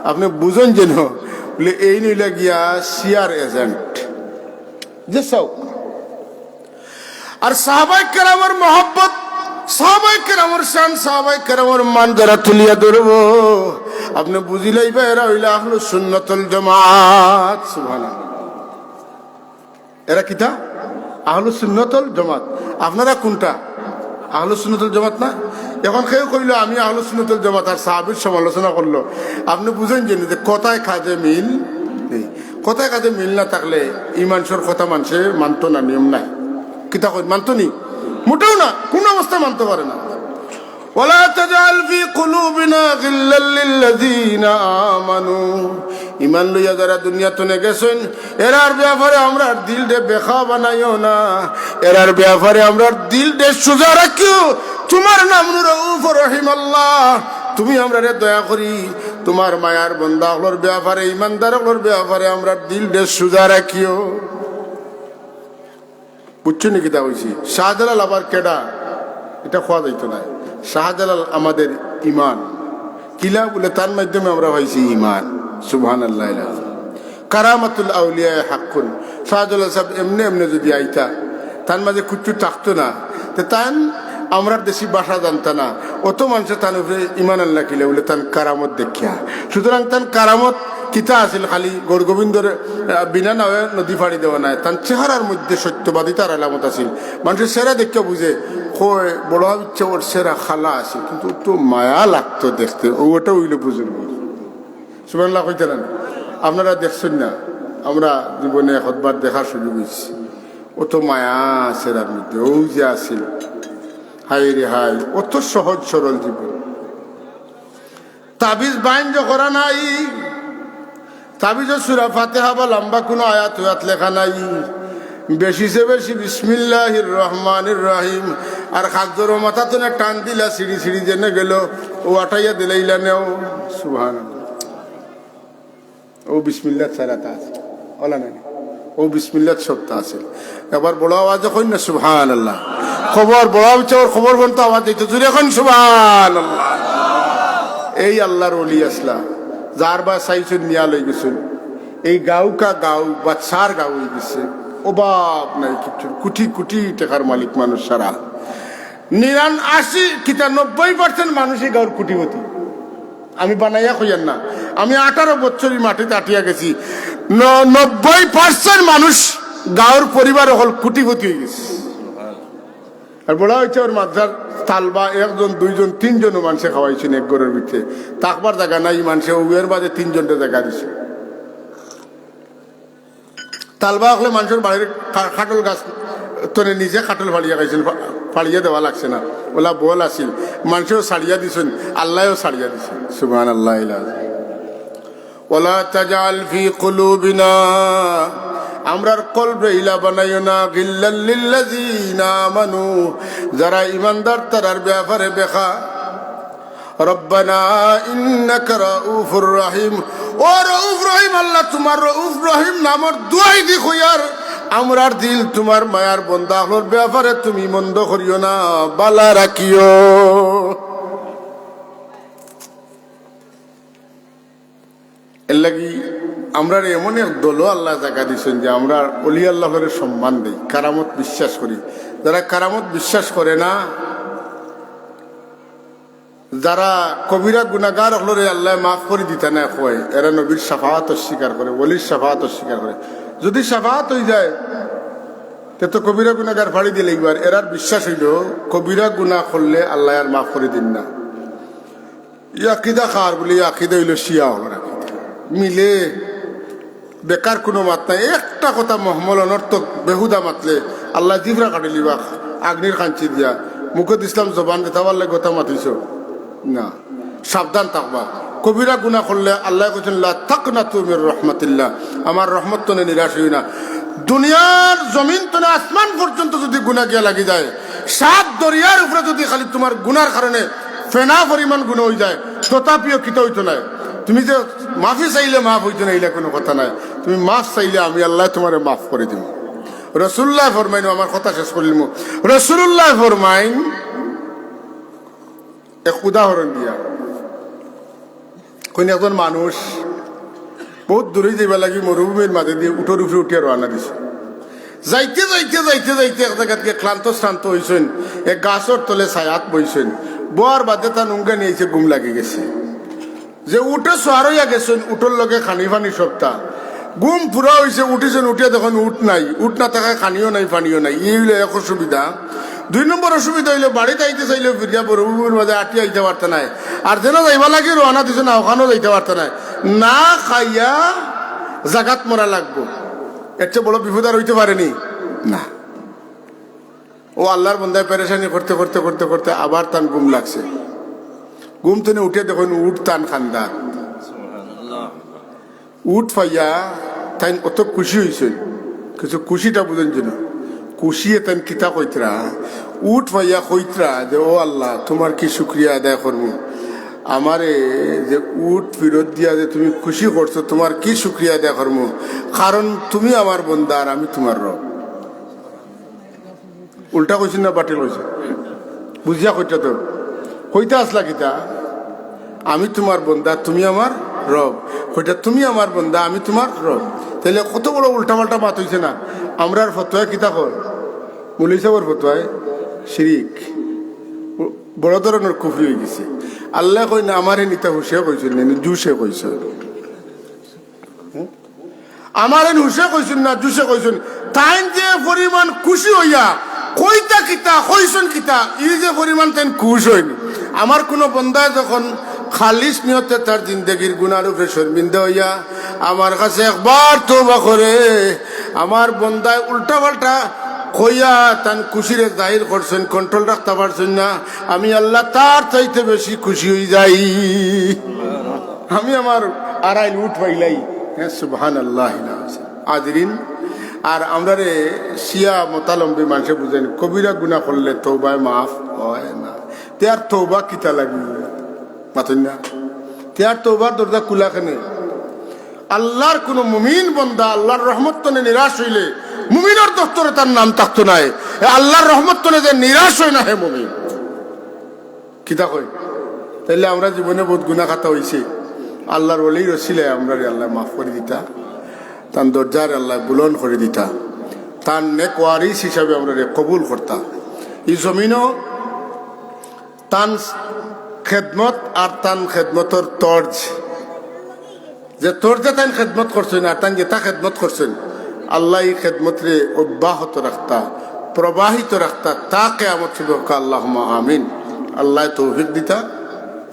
আপনি বুঝেন যেন বলে এই নইলা গিয়া শিয়ার এজেন্ট যে সব। আর সাহাবায়ে কেরামের মহব্বত, সাহাবায়ে কেরামের শান, সাহাবায়ে কেরামের মান যারা তুলিয়া ধরবো, আপনি বুঝিলাইবা এরা হইলা আহলুস সুন্নাতুল জামাত। সুবহানাল্লাহ। এরা কিতা? আহলুস সুন্নাতুল জামাত। আপনারা কোনটা? আহলুস সুন্নাতুল জামাত না? এখন কেউ কইলো আমি আহলুস সুন্নাতুল জামাত, আর সাহাবীর সমালোচনা করলো, আপনি বুঝেন যে কথায় কাজে মিল নেই। কথায় কাজে মিল না থাকলে ইমানসর কথা মানুষে মানতো না, নিয়ম নাই। কিতা কই মানতো নি? মোটেও না, কোন অবস্থা মানতে পারে না। ওয়ালা তাজআল ফি কুলুবিনা গিল্লাল লিল্লাযিনা আমানু, ঈমান লইয়া যারা দুনিয়াতে গেছেন এরার ব্যাপারে আমরা দিল দে বেখা বানাইও না, এরার ব্যাপারে আমরা দিল দে সোজা রাখিও। তোমার নাম রউফ রহিম আল্লাহ, তুমি আমরা রে দয়া করি, তোমার মায়ার বান্দা হলোর ব্যাপারে, ঈমানদার হলোর ব্যাপারে আমরা দিল দে সোজা রাখিও। বুঝছো নি কিতা হইছি? শাহজালাল আবার কেডা এটা খোয়া যাইতো না। শাহজালাল আমাদের ইমান কিলা বলে, তার মাধ্যমে আমরা পাইছি ইমান। সুবহানাল্লাহ। কারামাতুল আউলিয়া হাক্কুন। শাহজালাল সাহেব এমনি এমনি যদি আইতা, তার মাঝে কুচ্ছু থাকতো না, তো তান আমরা দেশি ভাষা জানতা না, অত মানুষের তান উপরে ইমান আল্লাহ কিলে বলে তান কারামত দেখিয়া। সুতরাং তান কারামত কিতা আছিল, খালি গৌর গোবিন্দর বিনা নামে নদী ফাড়ি দেওয়া নাই, তার চেহারার মধ্যে সত্যবাদিতার আলামত আছিল। মানুষের সেরা দেখে বুঝে কয় বড় ইচ্ছা ওর সেরা খালা আছে, কিন্তু তো মায়া লাগতো দেখতে, ওটা হইল বুঝুন। সুবহানাল্লাহ কইতে না? আপনারা দেখছেন না, আমরা জীবনে একবার দেখার সুযোগ হয়েছি। অত মায়া আছে তার মধ্যে, ও যে আসিল হাই রে হাই, অত সহজ সরল জীবন। তাবিজ বাইন করা নাই, তাবিজ সূরা ফাতিহা বা লম্বা কোনো আয়াত লেখা নাই, বেশি সে বেশি বিসমিল্লাহির রহমানির রহিম আর খাদ্যর মাথা তো না টান দিলা সিঁড়ি সিঁড়ি জেনে গেল, ও আটাইয়া দিলাইলা নেও সুবহানাল্লাহ। ও বিসমিল্লাহ ছাড়াটা আছে ওলা নাই, ও বিসমিল্লাহ সবটা আছে। এবার বড় আওয়াজে কই না সুবহানাল্লাহ, খবর বড় হচ্ছে ওর খবর বলতো আওয়াজ দিত জুড়ে এখন সুবহানাল্লাহ। এই আল্লাহর ওলি আসলা যার বা চাইছুন নিয়া লই গেছুন, এই গাঁও কা গাঁও বাচ্চার গাঁও হয়ে গেছে, অভাব নাই কিছু, কোটি কোটি টাকার মালিক মানুষ সারা 89% মানুষই গাঁর কোটিপতি। আমি বানাইয়া কইয়ার না, আমি 18 বছরই মাটিতে আটিয়া গেছি, 90% মানুষ গাঁর পরিবার হল কোটিপতি হয়ে গেছে। আর বলা হয়েছে ওর মাদ্রার তালবা 1 জন 2 জন 3 জনও মানুষে খাওয়াইছেন এক ঘরের ভিতরে, তাকবার জায়গা নাই মানুষে, উয়ের বাদে 3 জনটা জায়গা দিছে। তালবা হলে মানুষের বাড়ির খাটল গাছ তনে নিজে খাটল ফাড়িয়া খাইছেন, ফাড়িয়া দেওয়া লাগছে না, ওলা বল আসিল মানুষেও ছাড়িয়া দিছেন, আল্লাহও ছাড়িয়া দিছেন সুবহানাল্লাহ। ওয়ালা তাজাল ফি কুলুবিনা, আমরার কলবে ইলা বানাইও না, গিল্লাল লিল্লাযিনা আমানু, যারা ইমানদার তারার ব্যাপারে বেখা। রব্বানা ইন্নাকা রাউফুর রহিম, ও রউফ রহিম আল্লাহ তোমার রউফ রহিম নামর দুয়াই দি হইয়ার আমরার দিল তোমার মায়ার বন্দা হলোর ব্যাপারে তুমি মন্দ করিও না, বালা রাখিও। এর লাগি আমরা এমন এক দলও আল্লাহ জায়গা দিচ্ছেন যে আমরা অলি আল্লাহর সম্মান দিই, কারামত বিশ্বাস করি। যারা কারামত বিশ্বাস করে না, যারা কবিরা গুনাহগার হলরে আল্লাহ মাফ করে দিতে না কয়, এরা নবীর শাফাআত অস্বীকার করে, ওলির শাফাআত অস্বীকার করে। যদি শাফাআত হয়ে যায় তো কবিরা গুনাহগার ফাড়ি দিলে একবার এরার বিশ্বাস হইল কবিরা গুনাহ করলে আল্লাহ আর মাফ করে দিন না। আকিদা খার বলে আকিদা হইল শিয়া হল মিলে বেকার কোনো মাত নাই। একটা কথা মহমল অনর্থক বেহুদা মাতলে আল্লাহ জিভরা কাটি লিবা আগ্নির খাঞ্চি দিয়া, মুখত ইসলাম জবান দেখাবার লাগে কথা মাতিছ না, সাবধান থাকবা। কবিরা গুনাহ করলে আল্লাহ কৈছেন লা তাকনাতু মির রাহমাতিল্লাহ, আমার রহমত তনে নিরাশ হই না। দুনিয়ার জমিন তনে আসমান পর্যন্ত যদি গুনাহ গিয়া লাগি যায়, 7 দরিয়ার উপরে যদি খালি তোমার গুনার কারণে ফেনা পরিমাণ গুনাহ হয়ে যায়, তথাপিও কিতা হইতো না। তুমি যে মাফি চাইলে মাফ হইতো না এইলা কোনো কথা নাই, তুমি মাফ চাইলে আমি আল্লাহ তোমারে মাফ করে দিব। রাসূলুল্লাহ ফরমাইন, আমার কথা শেষ করিলাম, রাসূলুল্লাহ ফরমাইন এক উদাহরণ দিয়া কোন একজন মানুষ বহুত দূরে যাইবা লাগি মরুভূমির মাঝে দিয়ে উঠোর উপরে উঠিয়া রওনা দিছে। যাইতে যাইতে যাইতে যাইতে এক জায়গা থেকে ক্লান্ত শ্রান্ত হয়েছেন, এক গাছর তলে ছায়াত বইছেন, বোয়ার বাদে তার নুঙ্গা নিয়েছে, ঘুম লাগি গেছে। যে উঠে সোয়ার হইয়া গেছেন, উঠোর লগে খানি ফানি সবটা ঘুম পুরা হয়েছে, উঠেছেন, উঠিয়া দেখুন উঠ নাই, উঠ না থাকায় খানিও নাই পানিও নাই। এই হইলো এক অসুবিধা। 2 নম্বর অসুবিধা হইলো বাড়িতে আইতে চাইলে ফিরিয়া মরুভূমির মাঝে আটি আইতে পারতে নাই, আর যেন যাইবা লাগে রওনা দিছে না, ওখানেও যাইতে পারতে নাই, না খাইয়া জাগাত মরা লাগবো। এর চেয়ে বড় বিপদ আর হইতে পারেনি না। ও আল্লাহর বন্দায় পেরেশানি করতে করতে করতে করতে আবার তান ঘুম লাগছে। ঘুম থেকে উঠে দেখুন উঠ টান খান্দার, উঠ পাইয়া তাই অত খুশি হয়েছেন। কিছু খুশিটা বুঝেন যেন খুশিয়ে তাই কিতা কইতরা, উঠ পাইয়া কইতরা যে ও আল্লাহ তোমার কি শুক্রিয়া আদায় করবো, আমারে যে উঠ ফিরত দিয়া যে তুমি খুশি করছো, তোমার কি শুক্রিয়া আদায় করবো, কারণ তুমি আমার বন্দা আর আমি তোমার রব। উল্টা কইছেন না বাতিল কইছে? বুঝিয়া কইটা তো কইতা আসলা কিতা, আমি তোমার বন্দা তুমি আমার রব, কইটা তুমি আমার বন্দা আমি তোমার রব। তাহলে কত বড় উল্টা পাল্টা মাত হইছে না। আমরার ফতোয়া কিতা কর, মুলি সাহেবের ফতোয়ায় শিরিক বড় ধরনের কুফরি হয়ে গেছে। আল্লাহ কই না আমারে নিতা হুসে কইছেন না জুসে কইছেন, আমারে হুসে কইছেন না জুসে কইছেন। তাই যে পরিমাণ খুশি হইয়া কইতা কিতা কইছেন কিতা, এই যে পরিমাণ তাই খুশ হয়নি। আমার কোনো বন্দায় যখন খালিস নিয়তে তার জিন্দগির গুনার উপরে শর্মিন্দা হইয়া আমার কাছে একবার তওবা করে, আমার বন্দায় উল্টা পাল্টা কইয়া তান খুশিরে জাহির করছেন, কন্ট্রোল রাখতে পারছেন না। আমি আল্লাহ তার চাইতে বেশি খুশি হয়ে যাই। আমি আমার আড়াইল উঠ পাইলাই। হ্যাঁ, সুবহানাল্লাহ। আজরিন, আর আমরা রে শিয়া মোতালম্বী মানুষে বুঝেন কবিরা গুনাহ করলে তওবায় মাফ হয় না। তার তওবা কিতা লাগবে মাতুন না, তার তওবার দরজা খোলা কেন? আল্লাহর কোন মুমিন বান্দা আল্লাহর রহমত তনে নিরাশ হইলে মুমিনের দপ্তরে তার নাম থাকতো নাই। আল্লাহর রহমত তনে যে নিরাশ হয় না হে মুমিন কিতা কই? তাইলে আমরা জীবনে বহুত গুনাহ খাতা হইছে, আল্লাহর ওলির ওসিলে আমরা আল্লাহ মাফ করে দিতা, তার দরজার আল্লাহ বুলন করে দিতা, তার নেক ওয়ারিস হিসাবে আমরা কবুল করতা। এই জমিনও তান খেদমত আর তান খেদমতর তর্জ, যে তর্জে তান খেদমত করছেন আর তান যেটা খেদমত করছেন, আল্লাহ এই খেদমতরে অব্যাহত রাখতা, প্রবাহিত রাখতা, তাকে আমার ছিল আল্লাহুম্মা আমিন। আল্লাহ তৌফিক দিতা।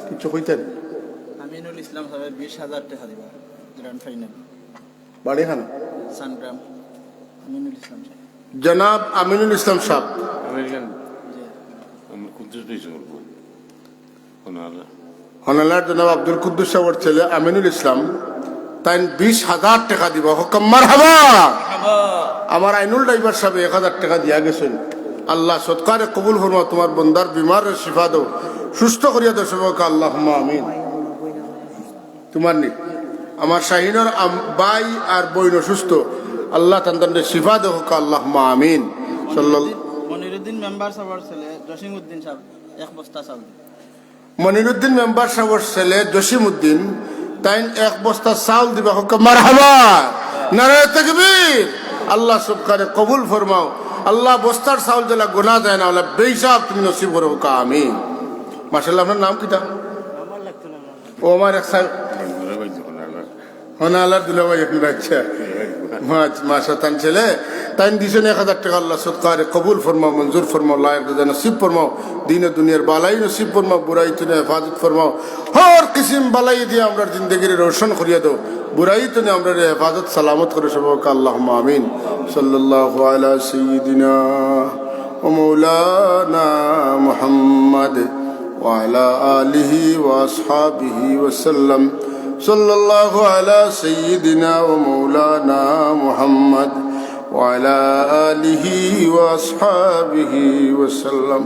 কিছু কইতেন? আমিনুল ইসলাম সাহেব 20,000 টাকা দিবা গ্র্যান্ড ফাইনাল বাড়ি খানা সানগ্রাম। আমিনুল ইসলাম সাহেব, জনাব আমিনুল ইসলাম সাহেব হনালার জনাব আব্দুল কুদ্দুস সাহেবের ছেলে আমিনুল ইসলাম, তাই 20,000 টাকা দিব। হুকুম মারহাবা। আমার আইনুল ড্রাইভার সাহেব 1,000 টাকা দিয়া গেছেন। আল্লাহ সৎকারে কবুল ফরমা, তোমার বন্দার বিমার শিফা দাও, সুস্থ করিয়া দাও সবকে আল্লাহুম্মা আমিন। তোমার নি আমার শাহিনের ভাই আর বইন অসুস্থ, আল্লাহ তান্দানরে শিফা দাও আল্লাহুম্মা আমিন। মনিরুদ্দিন মেম্বার সাহেবের ছেলে জসিমউদ্দিন সাহেব 1 বস্তা চাউল। মনিরুদ্দিন মেম্বার সাহেবের ছেলে জসিমউদ্দিন, তাই 1 বস্তা চাউল দিবা। হুকুম মারহাবা, নারায়ে তাকবীর। আল্লাহ সবকারে কবুল ফরমাও। আল্লাহ বস্তার চাউল দিলা গুনাহ যায় না, আল্লাহ বেহিসাব তুমি নসিব করো আমিন। মাশাআল্লাহ। আপনার নাম কিটা? ও আমার এক সাহেব হনালার দুলাভাই। আচ্ছা, মাশা তান ছেলে তাই দিছেন 1,000 টাকা। আল্লাহ সৎকারে কবুল ফরমাও, মঞ্জুর ফরমাও, লায়েক নসিব ফরমাও, দিনে দুনিয়ার বালাই নসিব ফরমাও, বুরাই তুনে হেফাজত ফরমাও, হর কিসিম বালাই দিয়ে আমরা জিন্দগির রোশন করিয়া দাও, বুরাই তুনে আমরা হেফাজত সালামত করে সবকে আল্লাহুম্মা আমিন। সাল্লাল্লাহু আলা সাইয়্যিদিনা ওয়া মাওলানা মুহাম্মদ ওয়া আলা আলিহি ওয়া আসহাবিহি ওয়া সাল্লাম। সাল্লাল্লাহু আলা সাইয়্যিদিনা ওয়া মাওলানা মুহাম্মদ وعلى آله وأصحابه وسلم.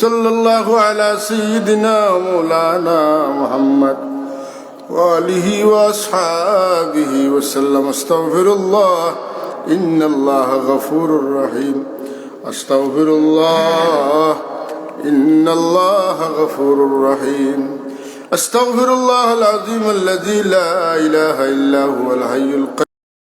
صلى الله على سيدنا مولانا محمد وآله وأصحابه وسلم. استغفر الله إن الله غفور رحيم. استغفر الله إن الله غفور رحيم. استغفر الله العظيم الذي لا إله إلا هو الحي القيوم.